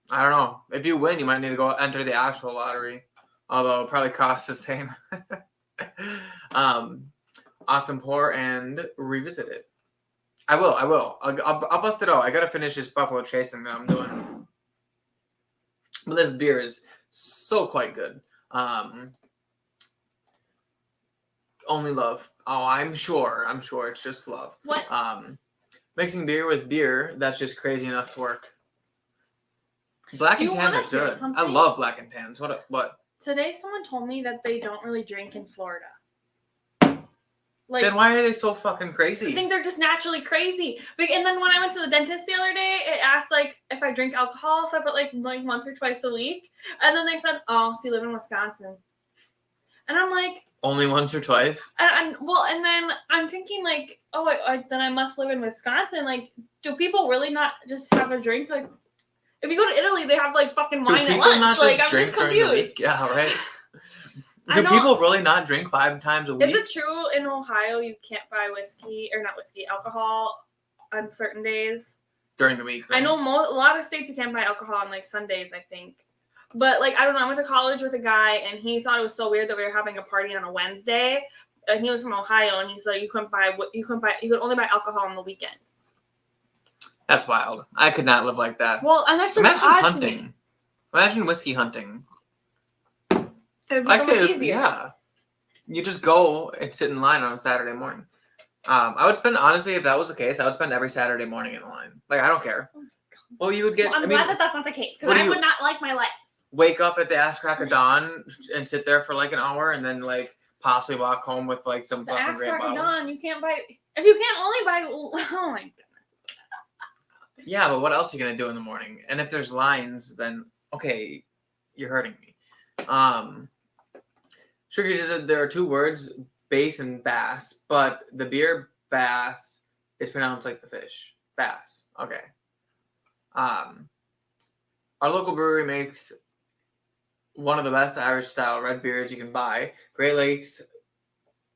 I don't know. If you win, you might need to go enter the actual lottery, although it probably costs the same. Awesome pour and revisit it. I will. I'll bust it out. I gotta finish this buffalo chasing that I'm doing. But this beer is so quite good. Only love. Oh, I'm sure it's just love. What? Mixing beer with beer, that's just crazy enough to work. Black and tans are good. I love black and tans. What? Today someone told me that they don't really drink in Florida. Like, then why are they so fucking crazy? I think they're just naturally crazy. And then when I went to the dentist the other day, it asked like if I drink alcohol, so I put like once or twice a week. And then they said, "Oh, so you live in Wisconsin?" And I'm like, only once or twice? And then I'm thinking like, oh, then I must live in Wisconsin. Like, do people really not just have a drink? Like, if you go to Italy, they have like fucking wine at lunch. Not like, just I'm drink just confused. During the week? Yeah, right. Do people really not drink 5 times a week? Is it true in Ohio you can't buy alcohol on certain days? During the week, right? I know a lot of states you can't buy alcohol on like Sundays, I think. But like, I don't know, I went to college with a guy and he thought it was so weird that we were having a party on a Wednesday. And he was from Ohio and he said you could only buy alcohol on the weekends. That's wild. I could not live like that. Well, and that's just imagine odd hunting. to me. Imagine whiskey hunting. It would be so much easier. Yeah. You just go and sit in line on a Saturday morning. I would spend, honestly, if that was the case, I would spend every Saturday morning in line. Like, I don't care. Oh, well, you would get. I'm glad that that's not the case because I would not like my life. Wake up at the ass crack of dawn and sit there for like an hour and then like possibly walk home with like some fucking great bottles. The ass crack of dawn, you can't buy. If you can't only buy, oh my god. Yeah, but what else are you gonna do in the morning? And if there's lines, then okay, you're hurting me. Sugar said there are 2 words, bass and bass, but the beer bass is pronounced like the fish. Bass. Okay. Our local brewery makes one of the best Irish style red beers you can buy. Great Lakes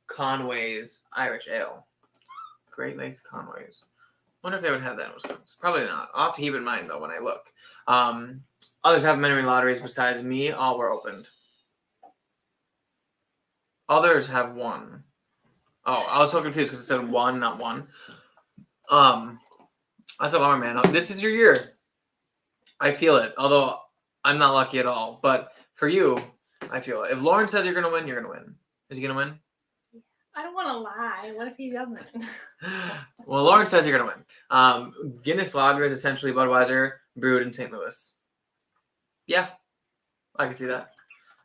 Conway's Irish Ale. Great Lakes Conway's. Wonder if they would have that in Wisconsin. Probably not. I'll have to keep in mind though when I look. Others have many lotteries besides me. All were opened. Others have 1. Oh, I was so confused because it said 1, not 1. That's a bummer, man. This is your year. I feel it. Although I'm not lucky at all. But for you, I feel it. If Loren says you're going to win, you're going to win. Is he going to win? I don't want to lie. What if he doesn't? Well, Loren says you're going to win. Guinness Lager is essentially Budweiser brewed in St. Louis. Yeah, I can see that.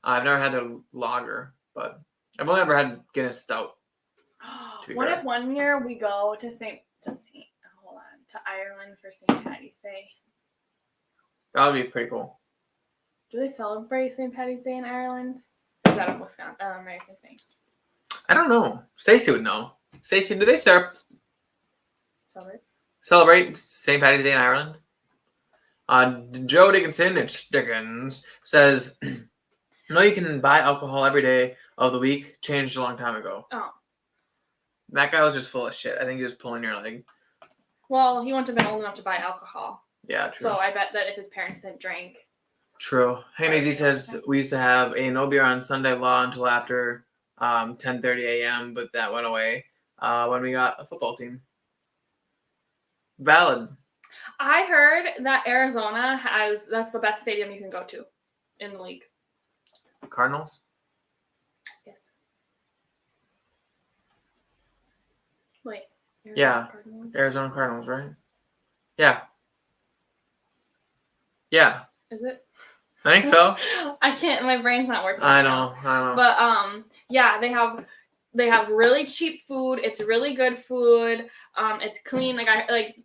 I've never had their lager, but I've only ever had Guinness Stout. What if one year we go to Ireland for St. Paddy's Day? That would be pretty cool. Do they celebrate St. Paddy's Day in Ireland? Or is that a Wisconsin American thing? I don't know. Stacy would know. Stacy, do they celebrate St. Paddy's Day in Ireland? Joe Dickinson, it's Dickens, says, no, you can buy alcohol every day of the week. Changed a long time ago. Oh. That guy was just full of shit. I think he was pulling your leg. Well, he wouldn't have been old enough to buy alcohol. Yeah, true. So I bet that if his parents didn't drink, True. Henry Z says we used to have a no beer on Sunday law until after 10:30 a.m., but that went away when we got a football team. Valid. I heard that Arizona that's the best stadium you can go to in the league. Cardinals? Yes. Wait. Yeah. Cardinals? Arizona Cardinals, right? Yeah. Yeah. Is it? I think so. I can't. My brain's not working. I know. But yeah, they have really cheap food. It's really good food. It's clean.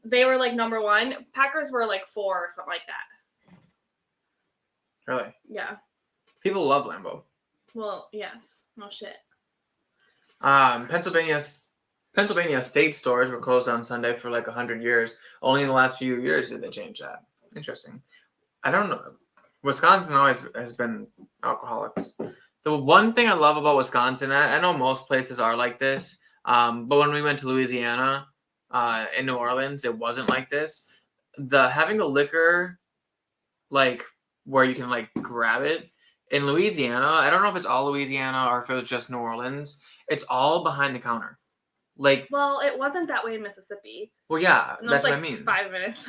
They were like number one. Packers were like 4 or something like that. Really? Yeah. People love Lambeau. Well, yes. No shit. Pennsylvania state stores were closed on Sunday for like 100 years. Only in the last few years did they change that. Interesting. I don't know. Wisconsin always has been alcoholics. The one thing I love about Wisconsin, I know most places are like this, but when we went to Louisiana, in New Orleans, it wasn't like this. Having the liquor, like where you can like grab it in Louisiana, I don't know if it's all Louisiana or if it was just New Orleans. It's all behind the counter. Like, well, it wasn't that way in Mississippi. Well, yeah, And that's like what I mean. 5 minutes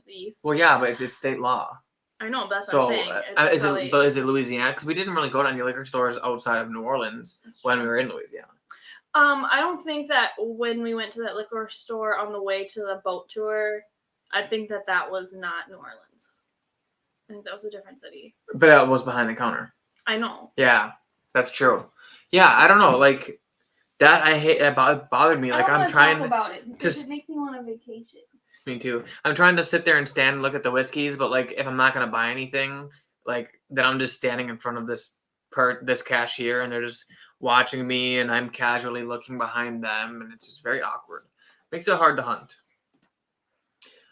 east. Well, yeah, but it's state law. I know, but that's what I'm saying. Is it Louisiana? Because we didn't really go to any liquor stores outside of New Orleans when we were in Louisiana. I don't think that when we went to that liquor store on the way to the boat tour, I think that was not New Orleans. I think that was a different city. But it was behind the counter. I know. Yeah, that's true. Yeah, I don't know. Like, that I hate. It bothered me. Like, I'm trying to talk about it because it makes me want a vacation. Me too. I'm trying to sit there and stand and look at the whiskeys, but like if I'm not gonna buy anything, like then I'm just standing in front of this cashier and they're just watching me and I'm casually looking behind them and it's just very awkward. Makes it hard to hunt.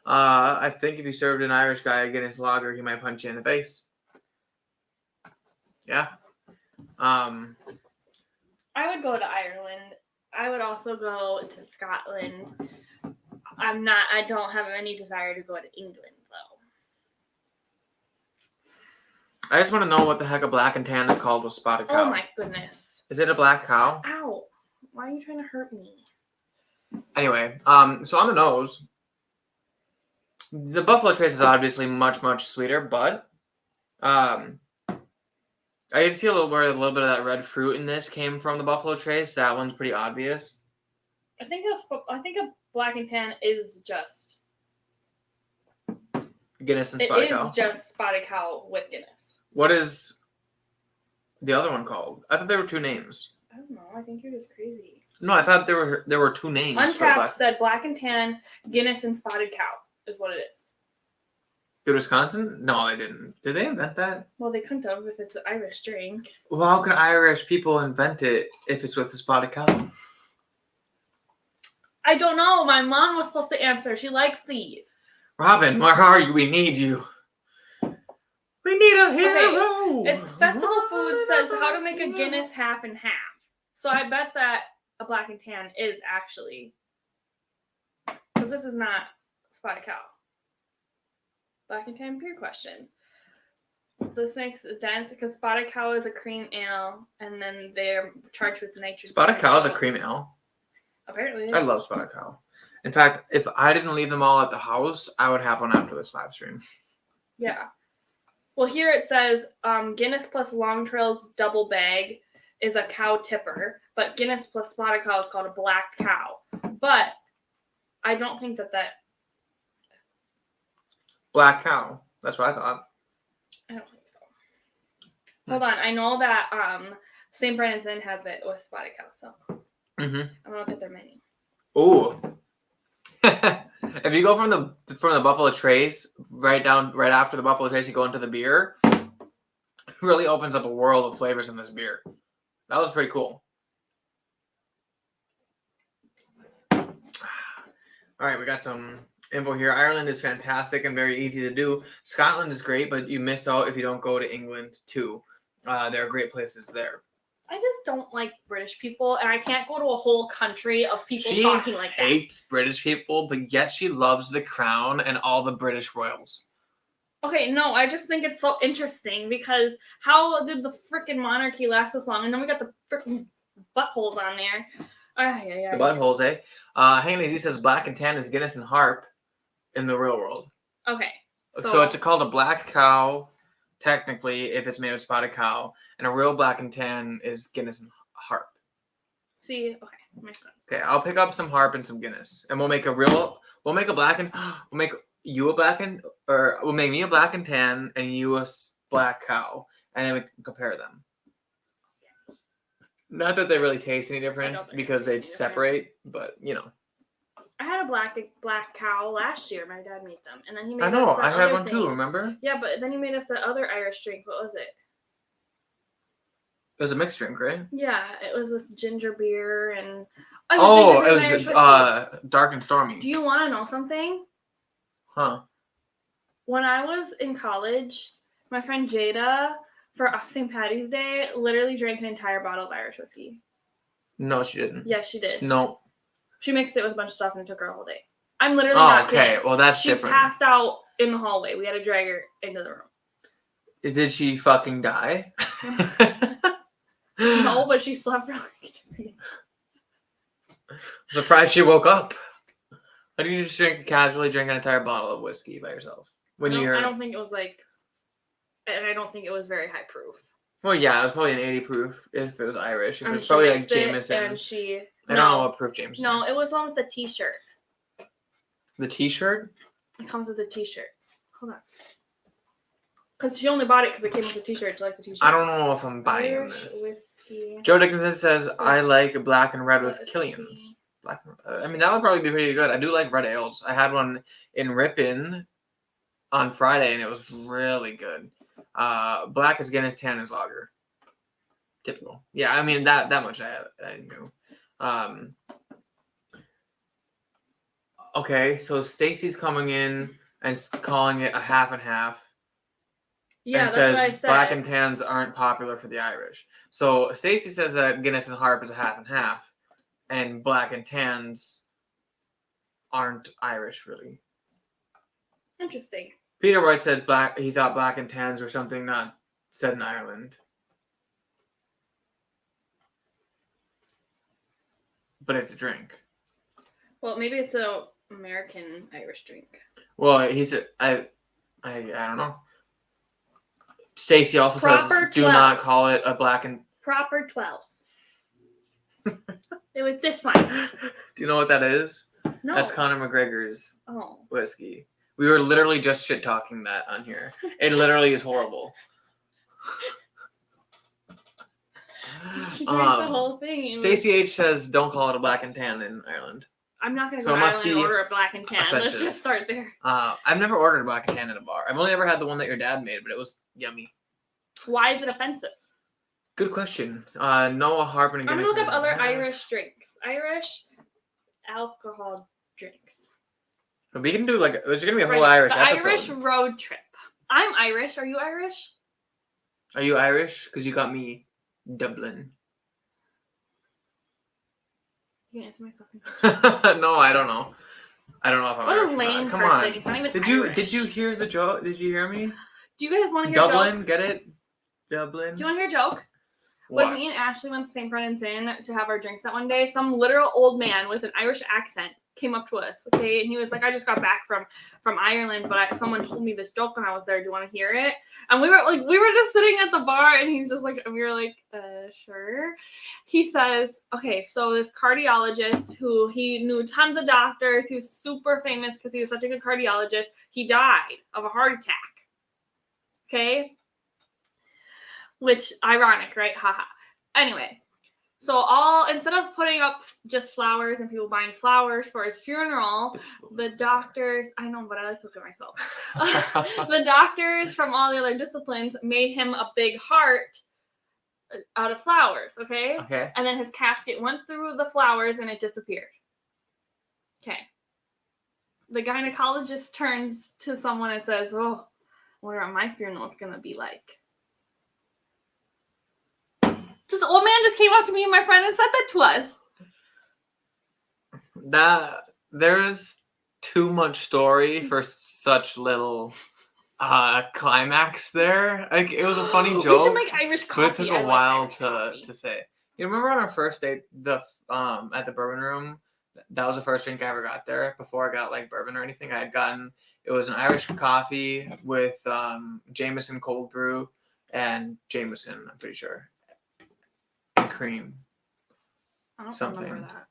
I think if you served an Irish guy a Guinness lager, he might punch you in the face. Yeah. I would go to Ireland. I would also go to Scotland. I don't have any desire to go to England, though. I just want to know what the heck a black and tan is called with spotted cow. Oh my goodness. Is it a black cow? Ow. Why are you trying to hurt me? Anyway, so on the nose, the Buffalo Trace is obviously much, much sweeter, but I can see a little bit of that red fruit in this came from the Buffalo Trace. That one's pretty obvious. I think a black and tan is just Guinness and spotted cow. It is just spotted cow with Guinness. What is the other one called? I thought there were 2 names. I don't know. I think you're just crazy. No, I thought there were 2 names. Untappd said black and tan, Guinness and spotted cow is what it is. Did Wisconsin? No, they didn't. Did they invent that? Well, they couldn't have if it's an Irish drink. Well, how can Irish people invent it if it's with the spotted cow? I don't know. My mom was supposed to answer. She likes these. Robin, where are you? We need you. We need a hero. Okay. Festival Foods says how to make a Guinness half and half. So I bet that a black and tan is actually, because this is not spotted cow. Black and tan beer questions. This makes it dense because spotted cow is a cream ale, and then they're charged with nitrogen. Spotted cow is a cream ale. Apparently. I love spotted cow. In fact, if I didn't leave them all at the house, I would have one after this live stream. Yeah. Well, here it says Guinness plus Long Trail's double bag is a cow tipper, but Guinness plus spotted cow is called a black cow. But I don't think that. Black cow. That's what I thought. I don't think so. Hold on. I know that St. Brennan's Inn has it with spotted cow, so I'm going to look at their menu. Ooh. If you go from the Buffalo Trace right after the Buffalo Trace, you go into the beer. It really opens up a world of flavors in this beer. That was pretty cool. All right, we got some info here. Ireland is fantastic and very easy to do. Scotland is great, but you miss out if you don't go to England too. There are great places there. I just don't like British people, and I can't go to a whole country of people talking like that. She hates British people, but yet she loves the crown and all the British royals. Okay, no, I just think it's so interesting because how did the freaking monarchy last this long? And then we got the freaking buttholes on there. The buttholes, eh? Hangley says black and tan is Guinness and Harp in the real world. Okay. So it's called a black cow, technically, if it's made of spotted cow, and a real black and tan is Guinness and Harp. See, okay, makes sense. Okay, I'll pick up some Harp and some Guinness, and we'll make a black and we'll make you a black and or we'll make me a black and tan and you a black cow, and then we can compare them. Not that they really taste any different because they separate, but you know. I had a black cow last year. My dad made them, and then he made. I know. I had one too. Remember? Yeah, but then he made us that other Irish drink. What was it? It was a mixed drink, right? Yeah, it was with ginger beer and. It was dark and stormy. Do you want to know something? Huh. When I was in college, my friend Jada, for St. Patty's Day, literally drank an entire bottle of Irish whiskey. No, she didn't. Yes, she did. No. She mixed it with a bunch of stuff and it took her a whole day. I'm literally not kidding. Okay. Well, that's different. She passed out in the hallway. We had to drag her into the room. Did she fucking die? No, but she slept for like 2 minutes. I'm surprised she woke up. How do you just casually drink an entire bottle of whiskey by yourself? I don't think it was and I don't think it was very high proof. Well, yeah, it was probably an 80 proof if it was Irish. It was probably like Jameson. And I don't know what proof Jameson No, is. it was one with the t-shirt. The t-shirt? It comes with the t-shirt. Hold on. Because she only bought it because it came with the t-shirt. Do you like the t-shirt? I don't know if I'm buying Irish this. whiskey. Joe Dickinson says, I like black and red with Killian's. That would probably be pretty good. I do like red ales. I had one in Ripon on Friday, and it was really good. Black is Guinness, tan is lager. Typical. Yeah, I mean, that much I knew. Okay, so Stacy's coming in and calling it a half and half. Yeah, and that's says what I said. black and tans aren't popular for the Irish. So Stacy says that Guinness and Harp is a half and half, and black and tans aren't Irish really. Interesting. Peter White said he thought black and tans were something not said in Ireland. But it's a drink. Well, maybe it's a American Irish drink. Well, he said I don't know. Stacy also says do not call it a black and proper 12. It was this one. Do you know what that is? No. That's Conor McGregor's Oh. whiskey. We were literally just shit talking that on here. It literally is horrible. She drank the whole thing. Stacey H says don't call it a black and tan in Ireland. I'm not going to go to Ireland and order a black and tan. Offensive. Let's just start there. I've never ordered a black and tan in a bar. I've only ever had the one that your dad made, but it was yummy. Why is it offensive? Good question. Noah Harper and I'm going to look up other Irish drinks. Irish alcohol drinks. We can do there's going to be a whole Irish episode. Irish road trip. I'm Irish. Are you Irish? Are you Irish? Because you got me Dublin. You can answer my fucking question. No, I don't know. I don't know if I'm Irish. Irish. What a lame Come person. on. He's not even Irish. Did you hear the joke? Did you hear me? Do you guys want to hear Dublin? a joke? Get it? Dublin? Do you want to hear a joke? What? When me and Ashley went to St. Brennan's Inn to have our drinks that one day, some literal old man with an Irish accent came up to us, okay? And he was like, I just got back from Ireland, but someone told me this joke when I was there. Do you want to hear it? And we were just sitting at the bar, and he's just like, and we were like, sure. He says, okay, so this cardiologist who he knew tons of doctors, he was super famous because he was such a good cardiologist. He died of a heart attack. Okay? Which, ironic, right? Haha. Anyway, so instead of putting up just flowers and people buying flowers for his funeral, the doctors, I know, but I like to look at myself. The doctors from all the other disciplines made him a big heart out of flowers, okay? Okay. And then his casket went through the flowers and it disappeared. Okay. The gynecologist turns to someone and says, oh, I wonder what my funeral is going to be like. This old man just came up to me and my friend and said that to us. There's too much story for such little climax there. Like it was a funny We joke. should make Irish coffee. But it took I a like while Irish to coffee. say. You remember on our first date, at the Bourbon Room, that was the first drink I ever got there. Before I got like bourbon or anything, I had gotten it was an Irish coffee with Jameson cold brew and Jameson. I'm pretty sure, and cream. I don't Something. remember that.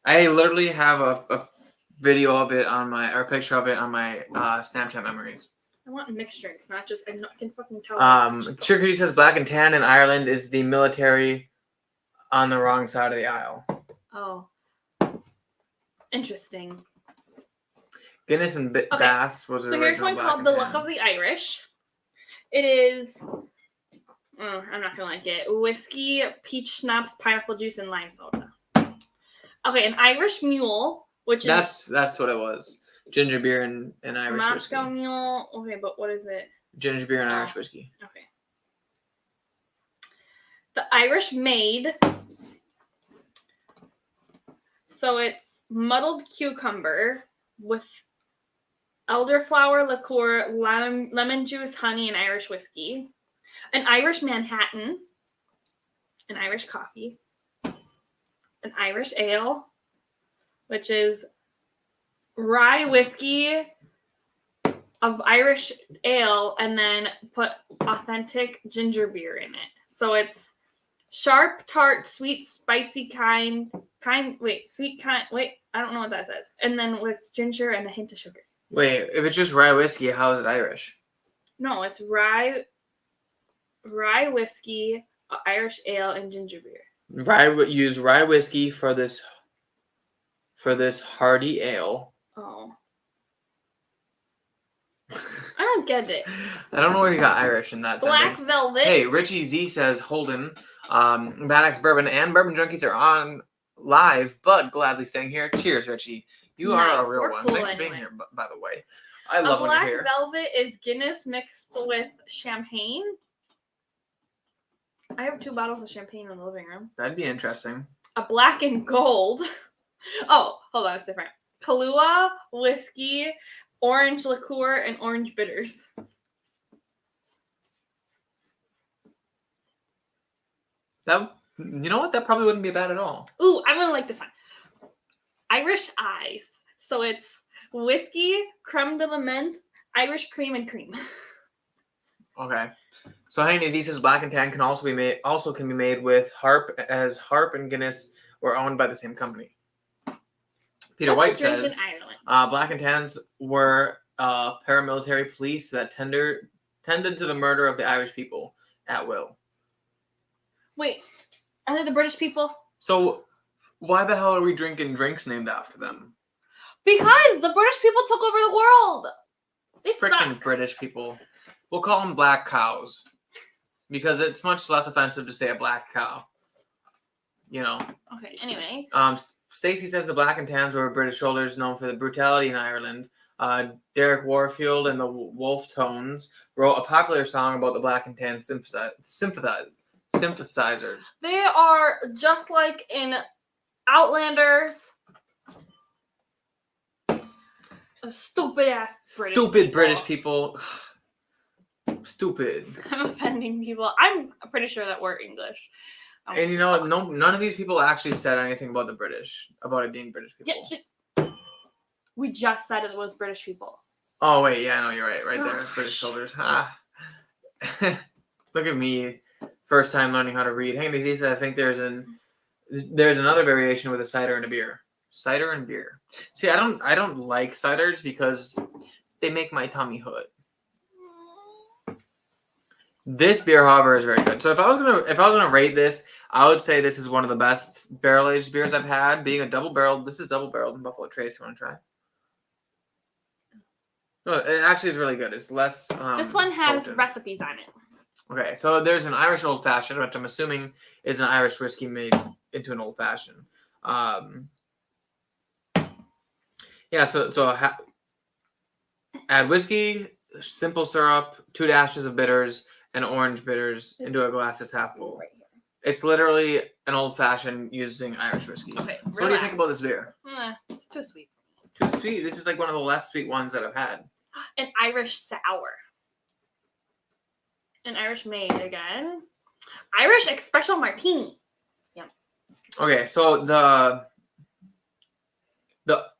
I literally have a video of it on my or a picture of it on my Snapchat memories. I want mixed drinks, not just. I can fucking tell. Sugar says black and tan in Ireland is the military on the wrong side of the aisle. Oh. Interesting. Guinness and Bass was so here's one called The Luck of the Irish. It is. I'm not gonna like it. Whiskey, peach schnapps, pineapple juice, and lime soda. Okay, an Irish mule, which is that's what it was. Ginger beer and Irish Moscow whiskey. Mule. Okay, but what is it? Ginger beer and Irish whiskey. Okay. The Irish Maid. So it's muddled cucumber with elderflower liqueur, lemon juice, honey, and Irish whiskey. An Irish Manhattan. An Irish coffee. An Irish ale, which is rye whiskey of Irish ale and then put authentic ginger beer in it. So it's sharp, tart, sweet, spicy I don't know what that says. And then with ginger and a hint of sugar. Wait, if it's just rye whiskey, how is it Irish? No, it's rye whiskey, Irish ale, and ginger beer. Use rye whiskey for this hearty ale. Oh. I don't get it. I don't know where you got Irish in that Black sentence. Velvet. Hey, Richie Z says Holden, Bad Axe Bourbon and Bourbon Junkies are on live, but gladly staying here. Cheers, Richie. You are a real one. Cool Thanks for being here, by the way. I love when you're here. Black Velvet is Guinness mixed with champagne. I have 2 bottles of champagne in the living room. That'd be interesting. A black and gold. Oh, hold on, it's different. Kahlua, whiskey, orange liqueur, and orange bitters. You know what? That probably wouldn't be bad at all. Ooh, I'm gonna like this one. Irish Ice. So it's whiskey, creme de la menthe, Irish cream, and cream. Okay. So Haney Z says black and tan can also be made with Harp, as Harp and Guinness were owned by the same company. Peter White says black and tans were paramilitary police that tended to the murder of the Irish people at will. Wait, are they the British people? So why the hell are we drinking drinks named after them? Because the British people took over the world. They Frickin' suck. British people. We'll call them black cows. Because it's much less offensive to say a black cow. You know. Okay, anyway. Stacey says the black and tans were British soldiers known for the brutality in Ireland. Derek Warfield and the Wolf Tones wrote a popular song about the black and tan sympathizers. They are just like in Outlanders. Stupid ass British people. Stupid. I'm offending people. I'm pretty sure that we're English. And you know, none of these people actually said anything about the British, about it being British people. Yeah, we just said it was British people. Oh wait, yeah, no, you're right there, British soldiers. Look at me, first time learning how to read. Hey, Aziza, I think there's another variation with a cider and a beer. Cider and beer. See, I don't like ciders because they make my tummy hurt. This beer, however, is very good. So if I was gonna rate this, I would say this is one of the best barrel aged beers I've had. Being a double barreled, this is double barreled in Buffalo Trace. You want to try? No, it actually is really good. It's less. This one has potent. recipes on it. Okay, so there's an Irish old fashioned, which I'm assuming is an Irish whiskey made into an old fashioned. Yeah. So add whiskey, simple syrup, 2 dashes of bitters, and orange bitters into a glass that's half full. Right here. It's literally an old-fashioned using Irish whiskey. Okay, so what do you think about this beer? It's too sweet. Too sweet? This is like one of the less sweet ones that I've had. An Irish sour. An Irish maid again. Irish espresso martini. Yep. Okay, so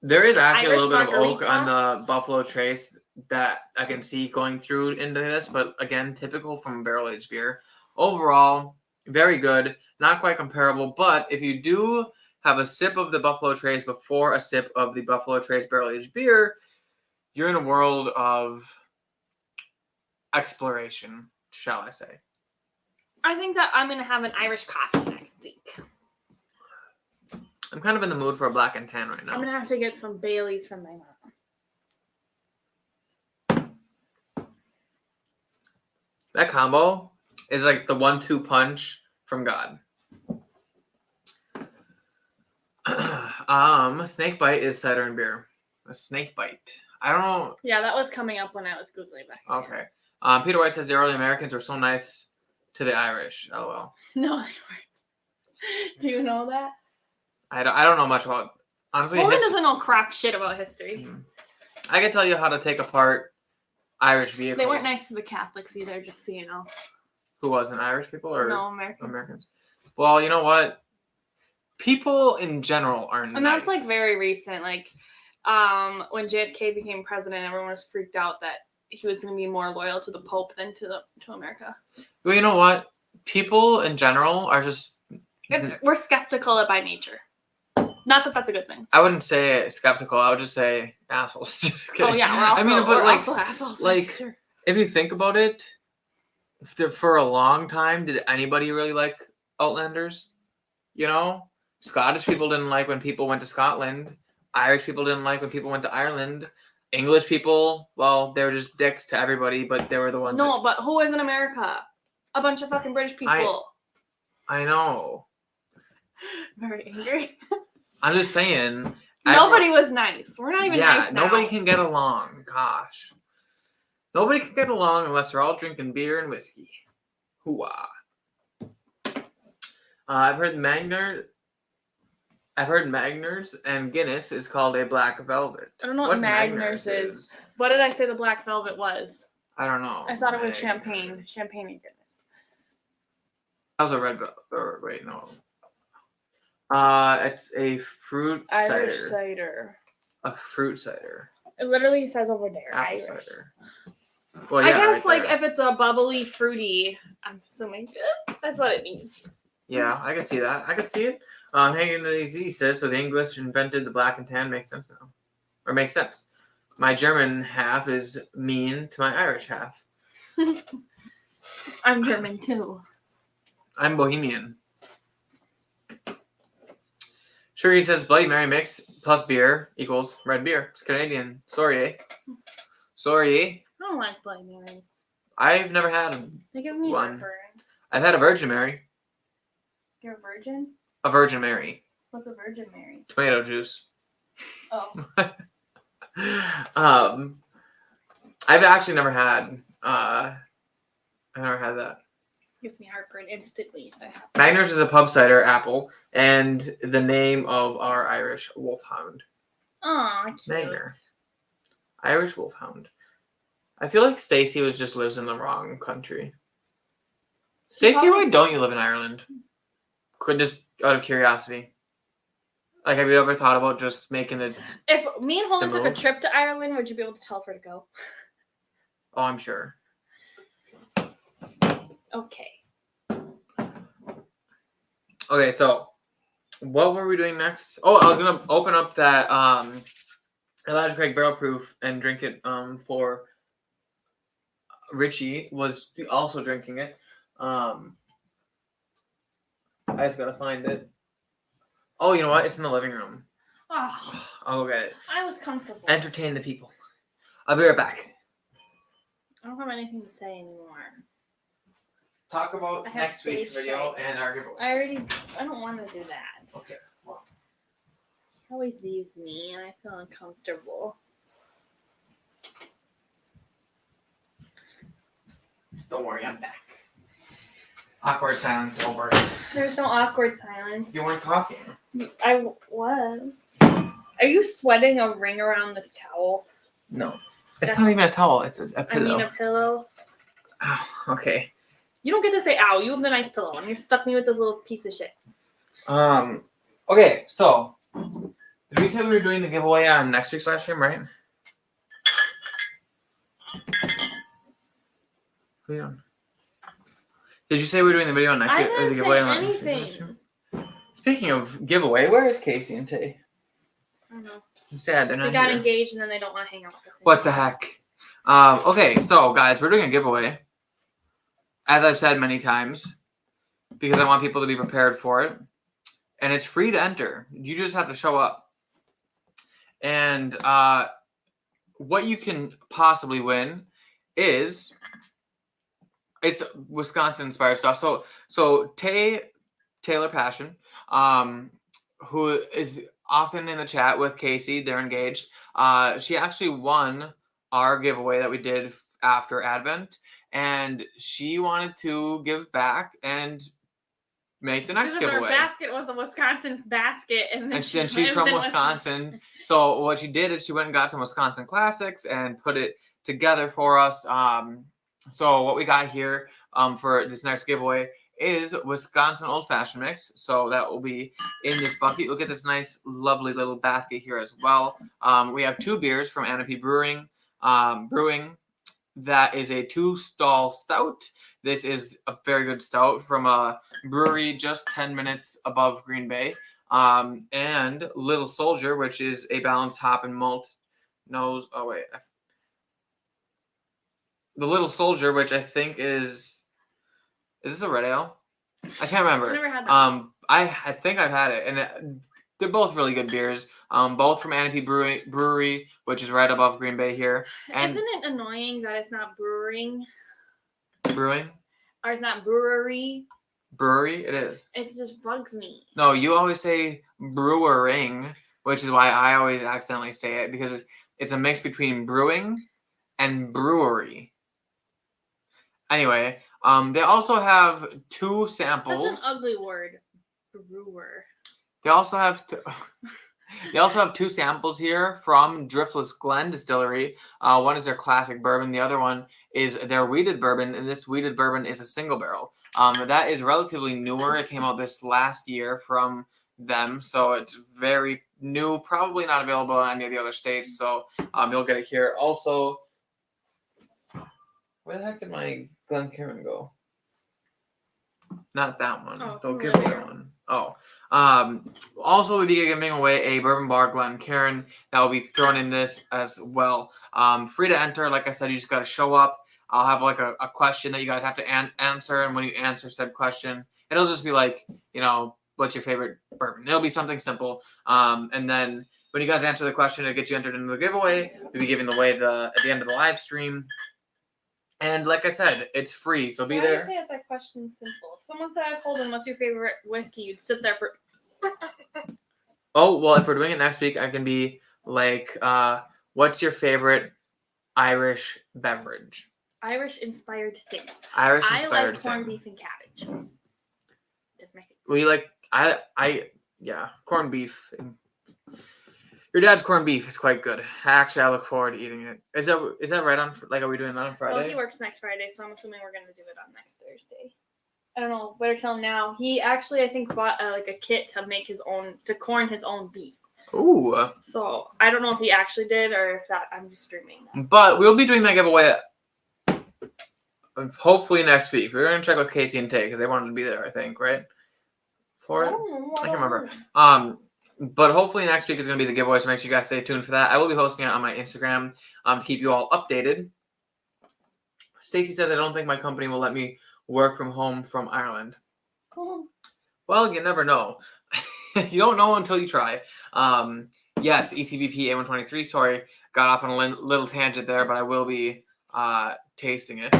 there is actually Irish a little bit of oak margarita. on the Buffalo Trace that I can see going through into this, but again, typical from barrel aged beer. Overall, very good. Not quite comparable, but if you do have a sip of the Buffalo Trace before a sip of the Buffalo Trace barrel aged beer, you're in a world of exploration, shall I say. I think that I'm going to have an Irish coffee next week. I'm kind of in the mood for a black and tan right now. I'm going to have to get some Baileys from my mom. That combo is like the 1-2 punch from God. Snake bite is cider and beer. A snake bite. I don't know. Yeah, that was coming up when I was Googling back. Okay. Peter White says the early Americans were so nice to the Irish. LOL. No, they weren't. Do you know that? I don't know much about, honestly. Loren doesn't know crap shit about history. I can tell you how to take apart Irish vehicles. They weren't nice to the Catholics either, just so you know. Who wasn't? Irish people or no, Americans? Americans? Well, you know what? People in general are nice. And that's like very recent. Like, when JFK became president, everyone was freaked out that he was going to be more loyal to the Pope than to America. Well, you know what? People in general are just. We're skeptical by nature. Not that that's a good thing. I wouldn't say skeptical. I would just say assholes. Just kidding. Oh yeah, we're also assholes. Like, sure. If you think about it, for a long time, did anybody really like Outlanders? You know, Scottish people didn't like when people went to Scotland. Irish people didn't like when people went to Ireland. English people, well, they were just dicks to everybody, but they were the ones. No, but who is in America? A bunch of fucking British people. I know. Very angry. I'm just saying. Nobody was nice. We're not even nice now. Nobody can get along. Gosh. Nobody can get along unless they're all drinking beer and whiskey. Hoo-ah. I've heard Magners and Guinness is called a black velvet. I don't know what Magners is. What did I say the black velvet was? I don't know. I thought it was champagne. Champagne and Guinness. That was a red velvet. Or wait, no. It's a fruit Irish cider. cider. A fruit cider. It literally says over there. Apple Irish. cider. Well, yeah, I guess right if it's a bubbly, fruity, I'm assuming that's what it means. Yeah, I can see that. I can see it. Hanging in the Z says, so the English invented the black and tan makes sense now. Or makes sense. My German half is mean to my Irish half. I'm German too. I'm Bohemian. Sure, says Bloody Mary mix plus beer equals red beer. It's Canadian. Sorry, eh? Sorry, eh? I don't like Bloody Marys. I've never had They give me one. heartburn. I've had a Virgin Mary. You're a virgin? A Virgin Mary. What's a Virgin Mary? Tomato juice. Oh. I've actually never had. I've never had that. Gives me heartburn instantly if I have. Magners is a pub cider apple and the name of our Irish wolfhound. Aw, cute. Magner. Irish wolfhound. I feel like Stacey just lives in the wrong country. Stacey, why don't you live in Ireland? Just out of curiosity. Like, have you ever thought about just making the... If me and Holden took a move? trip to Ireland, would you be able to tell us where to go? Oh, I'm sure. Okay. Okay, so what were we doing next? Oh, I was gonna open up that Elijah Craig Barrel Proof and drink it for Richie was also drinking it. I just gotta find it. Oh, you know what? It's in the living room. Oh, I'll go get it. I was comfortable. Entertain the people. I'll be right back. I don't have anything to say anymore. Talk about I have next week's stage video fright. and our giveaway. I don't want to do that. Okay. Well, He always leaves me and I feel uncomfortable. don't worry, I'm back. Awkward silence over. There's no awkward silence. You weren't talking. I was. Are you sweating a ring around this towel? No. It's not even a towel. It's a pillow. I mean a pillow. Oh, okay. You don't get to say ow. You have the nice pillow, and you stuck me with this little piece of shit. Okay, so did we say we were doing the giveaway on next week's live stream, right? Yeah. Did you say we were doing the video on next week or the giveaway on next week's live stream? Speaking of giveaway, where is Casey and Tay? I don't know. I'm sad they're not They got here. engaged and then they don't want to hang out with us. What the heck? Okay, so guys, we're doing a giveaway. As I've said many times, because I want people to be prepared for it. And it's free to enter. You just have to show up. And what you can possibly win is it's Wisconsin-inspired stuff. So Taylor Passion, who is often in the chat with Casey, they're engaged. She actually won our giveaway that we did after Advent, and she wanted to give back and make the next giveaway. Her basket was a Wisconsin basket, and she's from Wisconsin. So what she did is she went and got some Wisconsin classics and put it together for us. So what we got here for this next giveaway is Wisconsin Old Fashioned Mix. So that will be in this bucket. Look at this nice, lovely little basket here as well. We have 2 beers from Anapee Brewing. That is a 2-stall stout. This is a very good stout from a brewery just 10 minutes above Green Bay. And Little Soldier, which is a balanced hop and malt nose. Oh, wait. The Little Soldier, which I think is this a red ale? I can't remember. I've never had that. I think I've had it, and they're both really good beers. Both from Anapee Brewery, which is right above Green Bay here. And isn't it annoying that it's not brewing? Brewing? Or it's not brewery? Brewery? It is. It just bugs me. No, you always say brewering, which is why I always accidentally say it, because it's a mix between brewing and brewery. Anyway, they also have 2 samples. That's an ugly word. Brewer. They also have they also have 2 samples here from Driftless Glen Distillery. One is their classic bourbon. The other one is their wheated bourbon, and this wheated bourbon is a single barrel. That is relatively newer. It came out this last year from them, so it's very new. Probably not available in any of the other states, so you'll get it here. Also, where the heck did my Glencairn go? Not that one. Oh, Don't give me that one. Oh. Also, we'll be giving away a Bourbon Bar Glencairn that will be thrown in this as well. Free to enter. Like I said, you just got to show up. I'll have like a question that you guys have to answer. And when you answer said question, it'll just be like, what's your favorite bourbon? It'll be something simple. And then when you guys answer the question, it'll get you entered into the giveaway. We'll be giving away at the end of the live stream. And like I said, it's free, so be there. Why do you say that question's simple? If someone said, Holden, what's your favorite whiskey? You'd sit there for... Oh, well, if we're doing it next week, I can be like, what's your favorite Irish beverage? Irish-inspired thing. Irish-inspired I like thing. corned beef and cabbage. Just make it. We like, yeah, corned beef. Your dad's corned beef is quite good. Actually, I look forward to eating it. Is that right on? Like, are we doing that on Friday? Well, he works next Friday, so I'm assuming we're gonna do it on next Thursday. I don't know. Better tell him now. He actually, I think, bought like a kit to make to corn his own beef. Ooh. So I don't know if he actually did or if I'm just dreaming. But we'll be doing that giveaway. Hopefully next week. We're gonna check with Casey and Tay because they wanted to be there. I think, right? For it. I can't remember. But hopefully next week is going to be the giveaway, so make sure you guys stay tuned for that. I will be posting it on my Instagram to keep you all updated. Stacy says, I don't think my company will let me work from home from Ireland. Well, you never know. You don't know until you try. Yes, ECBP A123. Sorry, got off on a little tangent there, but I will be tasting it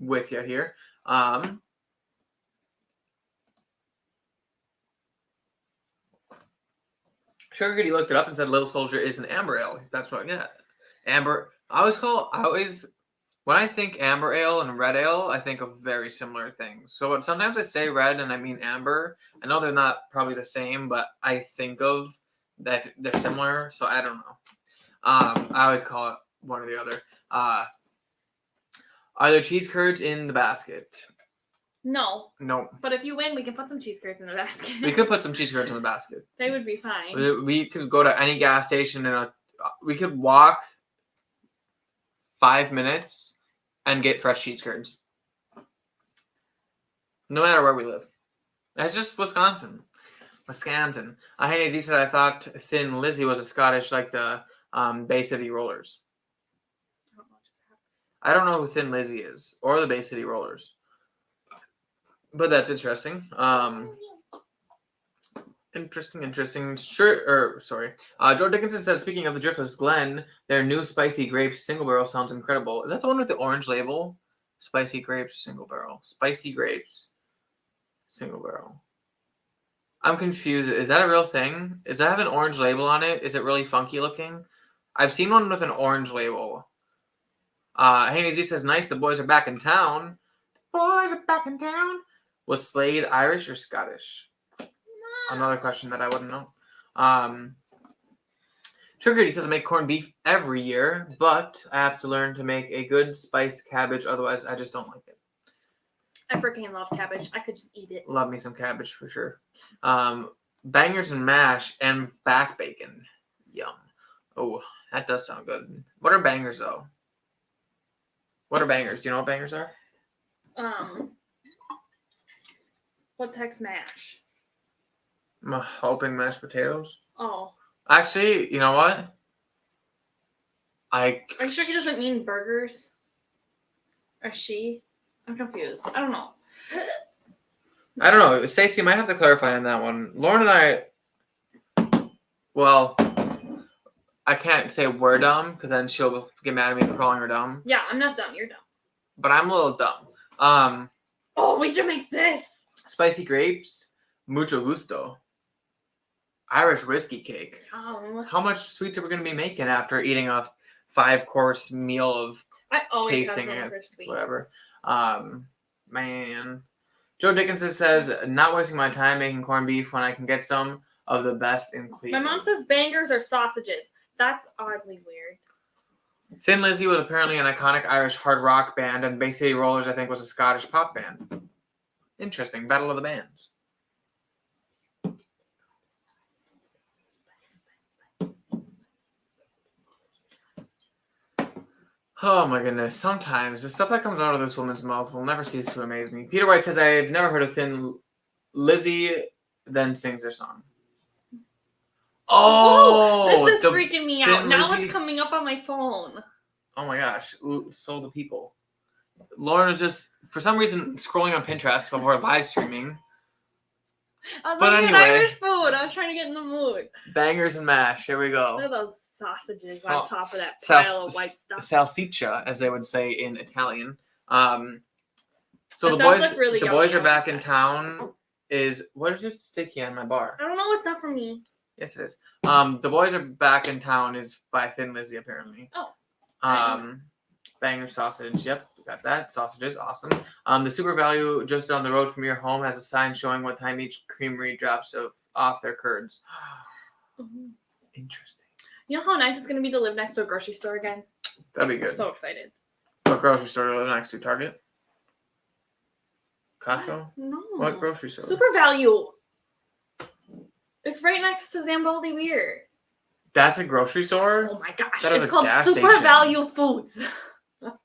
with you here. Sugar Goody looked it up and said Little Soldier is an amber ale. That's what I get. Amber. When I think amber ale and red ale, I think of very similar things. So sometimes I say red and I mean amber. I know they're not probably the same, but I think of that they're similar. So I don't know. I always call it one or the other. Are there cheese curds in the basket? No. No. But if you win, we can put some cheese curds in the basket. We could put some cheese curds in the basket. They would be fine. We could go to any gas station and we could walk 5 minutes and get fresh cheese curds. No matter where we live. That's just Wisconsin. Hey, Z said I thought Thin Lizzy was a Scottish like the Bay City Rollers. I don't know who Thin Lizzy is or the Bay City Rollers. But that's interesting. Interesting. Sure. Sorry. Joe Dickinson said, speaking of the Driftless Glen, their new spicy grapes single barrel sounds incredible. Is that the one with the orange label? Spicy grapes single barrel. Spicy grapes single barrel. I'm confused. Is that a real thing? Does that have an orange label on it? Is it really funky looking? I've seen one with an orange label. Haney G says, nice, the boys are back in town. Boys are back in town. Was Slade Irish or Scottish? Another question that I wouldn't know. Triggered, he says, I make corned beef every year, but I have to learn to make a good spiced cabbage. Otherwise, I just don't like it. I freaking love cabbage. I could just eat it. Love me some cabbage for sure. Bangers and mash and back bacon. Yum. Oh, that does sound good. What are bangers, though? What are bangers? Do you know what bangers are? What text mash? I'm hoping mashed potatoes. Oh. Actually, you know what? Are you sure he doesn't mean burgers? Or she? I'm confused. I don't know. I don't know. Stacey might have to clarify on that one. Loren and I, well, I can't say we're dumb because then she'll get mad at me for calling her dumb. Yeah, I'm not dumb. You're dumb. But I'm a little dumb. Oh, we should make this. Spicy grapes, mucho gusto. Irish whiskey cake. How much sweets are we going to be making after eating a 5-course meal of I always tasting have it, room for sweets. whatever. Man. Joe Dickinson says, not wasting my time making corned beef when I can get some of the best in Cleveland. My mom says bangers are sausages. That's oddly weird. Thin Lizzy was apparently an iconic Irish hard rock band, and Bay City Rollers, I think, was a Scottish pop band. Interesting. Battle of the Bands. Oh my goodness. Sometimes the stuff that comes out of this woman's mouth will never cease to amaze me. Peter White says, I've never heard of Thin Lizzy, then sings their song. Oh! This is freaking me out. Now Lizzy. it's coming up on my phone. Oh my gosh. So the people. Lauren was just, for some reason, scrolling on Pinterest before live streaming. I was But looking anyway. at Irish food. I was trying to get in the mood. Bangers and mash. Here we go. Look at those sausages on top of that pile of white stuff. Salsiccia, as they would say in Italian. So That the does boys, look really the yummy. boys I are back like in that. town. What did you sticky on my bar? I don't know. It's not for me. Yes, it is. The boys are back in town is by Thin Lizzy apparently. Oh. Banger sausage. Yep, got that. Sausages, awesome. The Super Value just down the road from your home has a sign showing what time each creamery drops off their curds. Interesting. You know how nice it's going to be to live next to a grocery store again? That'd be good. I'm so excited. What grocery store do you live next to? Target? Costco? No. What grocery store? Super Value. It's right next to Zambaldi Weir. That's a grocery store? Oh my gosh. That is It's a called gas Super station. Value Foods.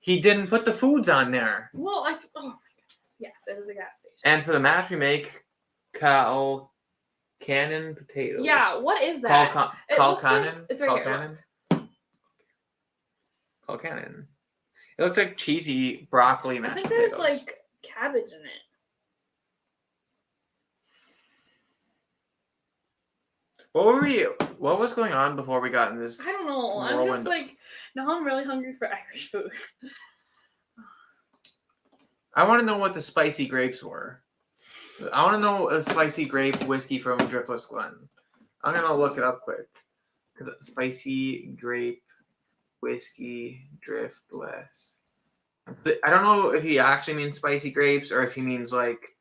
He didn't put the foods on there. Well, oh my goodness. Yes, it is a gas station. And for the mash, we make Cal Cannon potatoes. Yeah, what is that? It looks like- Cannon? it's right here, Cal Cannon. It looks like cheesy broccoli I mashed think potatoes. there's like cabbage in it. What was going on before we got in this? I don't know. I'm Whirlwind. just like, now I'm really hungry for Irish food. I want to know what the spicy grapes were. I want to know a spicy grape whiskey from Driftless Glen. I'm gonna look it up quick. Spicy grape whiskey Driftless. I don't know if he actually means spicy grapes or if he means like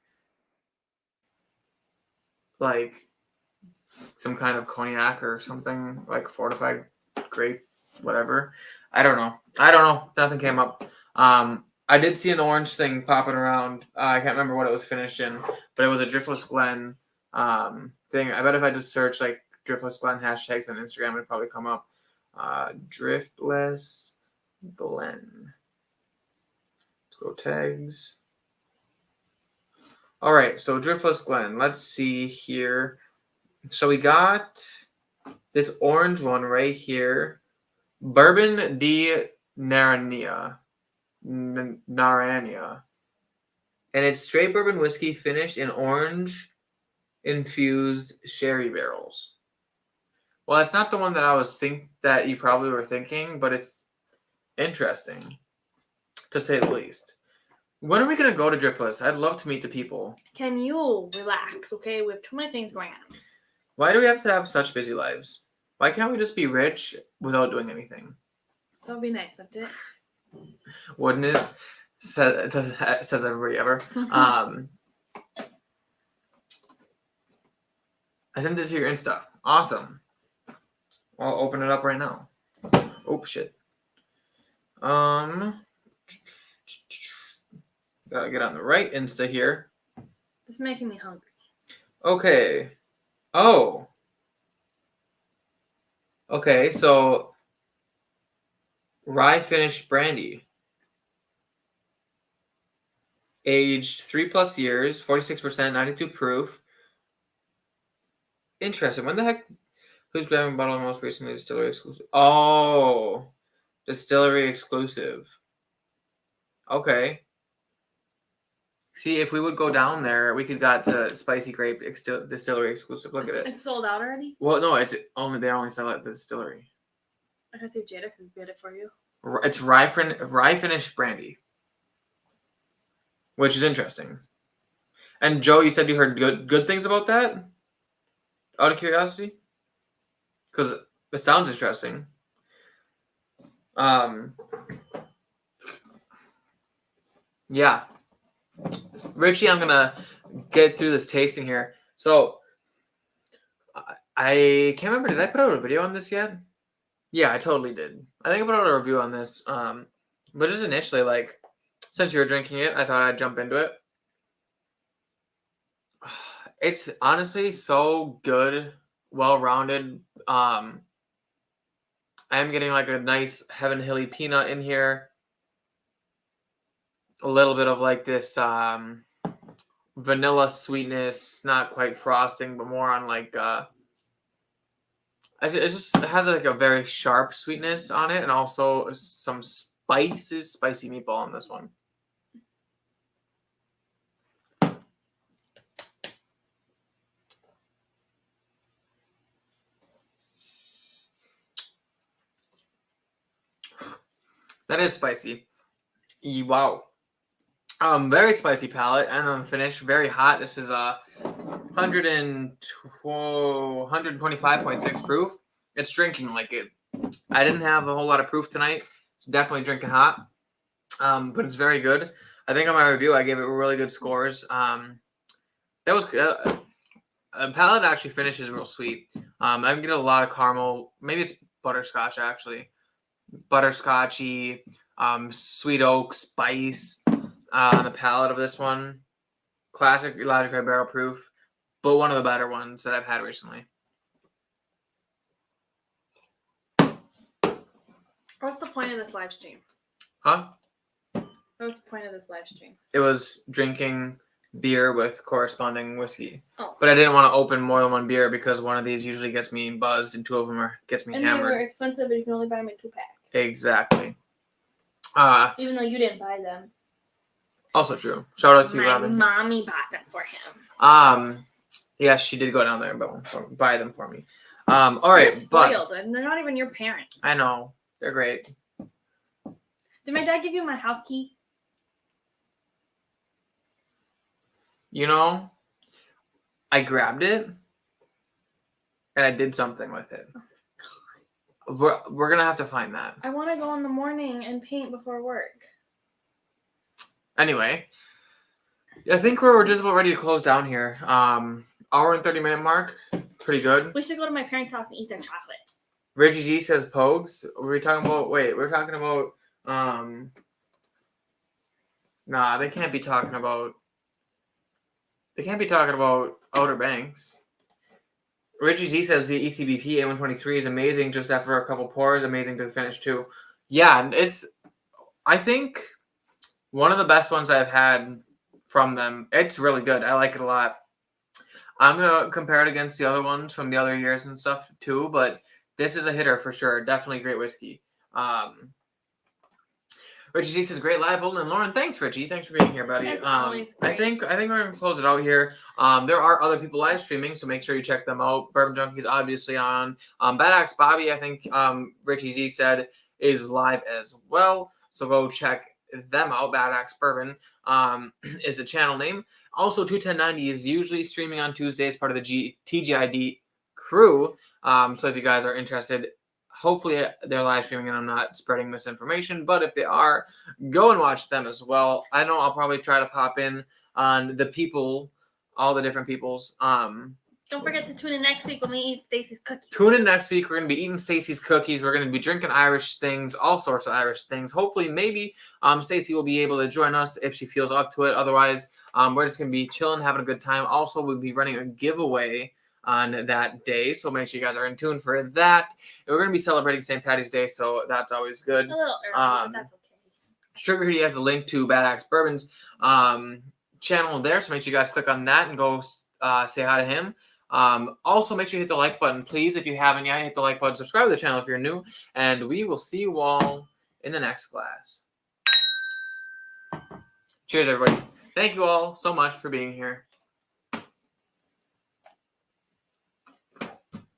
some kind of cognac or something, like fortified grape, whatever. I don't know. Nothing came up. I did see an orange thing popping around. I can't remember what it was finished in, but it was a Driftless Glen thing. I bet if I just search like Driftless Glen hashtags on Instagram, it'd probably come up. Driftless Glen. Let's go tags. All right, so Driftless Glen. Let's see here. So we got this orange one right here. Bourbon di Narania. Narania. And it's straight bourbon whiskey finished in orange infused sherry barrels. Well, it's not the one that I was that you probably were thinking, but it's interesting, to say the least. When are we going to go to Driftless? I'd love to meet the people. Can you relax, okay? We have too many things going on. Why do we have to have such busy lives? Why can't we just be rich without doing anything? That would be nice, wouldn't it? Wouldn't it? Says everybody ever. I sent it to your Insta. Awesome. I'll open it up right now. Oh, shit. Gotta get on the right Insta here. This is making me hungry. Okay. Oh. Okay, so rye finished brandy. Aged 3+ years, 46%, 92 proof. Interesting. When the heck? Who's grabbing bottle most recently? Distillery exclusive. Oh, distillery exclusive. Okay. See, if we would go down there, we could got the spicy grape distillery exclusive. Look at it. It's sold out already? Well, no, they only sell it at the distillery. I can see if Jada can get it for you. It's rye finished brandy, which is interesting. And Joe, you said you heard good things about that? Out of curiosity? Because it sounds interesting. Yeah. Richie, I'm going to get through this tasting here. So, I can't remember. Did I put out a video on this yet? Yeah, I totally did. I think I put out a review on this. But just initially, like, since you were drinking it, I thought I'd jump into it. It's honestly so good, well-rounded. I am getting like a nice Heaven Hilly peanut in here. A little bit of like this vanilla sweetness, not quite frosting, but more on like it just has like a very sharp sweetness on it, and also some spicy meatball on this one. That is spicy. Wow. Very spicy palate, and then finish very hot. This is 125.6 proof. It's drinking like it. I didn't have a whole lot of proof tonight. It's definitely drinking hot. But it's very good. I think on my review I gave it really good scores. That was palate actually finishes real sweet. I get a lot of caramel. Maybe it's butterscotch actually. Butterscotchy, sweet oak spice on the palate of this one. Classic Elijah Craig barrel proof, but one of the better ones that I've had recently. What's the point of this live stream? Huh? What's the point of this live stream? It was drinking beer with corresponding whiskey. Oh. But I didn't want to open more than one beer because one of these usually gets me buzzed and two of them gets me hammered. And they're expensive, but you can only buy them in 2 packs. Exactly. Even though you didn't buy them. Also true. Shout out to you, My Robin. mommy bought them for him. Yes, she did go down there and buy them for me. All right, they're spoiled, and they're not even your parents. I know. They're great. Did my dad give you my house key? You know, I grabbed it and I did something with it. Oh, God. We're going to have to find that. I want to go in the morning and paint before work. Anyway, I think we're just about ready to close down here. Hour and 30-minute mark. Pretty good. We should go to my parents' house and eat their chocolate. Reggie G says Pogues. We're talking about Nah, they can't be talking about. They can't be talking about Outer Banks. Richie Z says the ECBP A123 is amazing just after a couple pours. Amazing to the finish too. Yeah, it's. I think one of the best ones I've had from them. It's really good. I like it a lot. I'm gonna compare it against the other ones from the other years and stuff too, but this is a hitter for sure. Definitely great whiskey. Richie Z says great live holding. And Loren, thanks, Richie. Thanks for being here, buddy. It's always I great. think we're gonna close it out here. There are other people live streaming, so make sure you check them out. Bourbon Junkies obviously on. Bad Axe Bobby, I think Richie Z said is live as well. So go check them out. Bad Axe Bourbon is the channel name. Also, 21090 is usually streaming on Tuesdays, part of the TGID crew. So if you guys are interested, hopefully they're live streaming and I'm not spreading misinformation. But if they are, go and watch them as well. I know I'll probably try to pop in on the people, all the different peoples. Don't forget to tune in next week when we eat Stacy's cookies. Tune in next week. We're going to be eating Stacy's cookies. We're going to be drinking Irish things, all sorts of Irish things. Hopefully, maybe Stacy will be able to join us if she feels up to it. Otherwise, we're just going to be chilling, having a good time. Also, we'll be running a giveaway on that day, so make sure you guys are in tune for that. And we're going to be celebrating St. Patty's Day, so that's always good. A little early, but that's okay. Sugar Hoodie has a link to Bad Axe Bourbon's channel there, so make sure you guys click on that and go say hi to him. Also, make sure you hit the like button, please. If you haven't yet, hit the like button. Subscribe to the channel if you're new, and we will see you all in the next glass. Cheers, everybody. Thank you all so much for being here.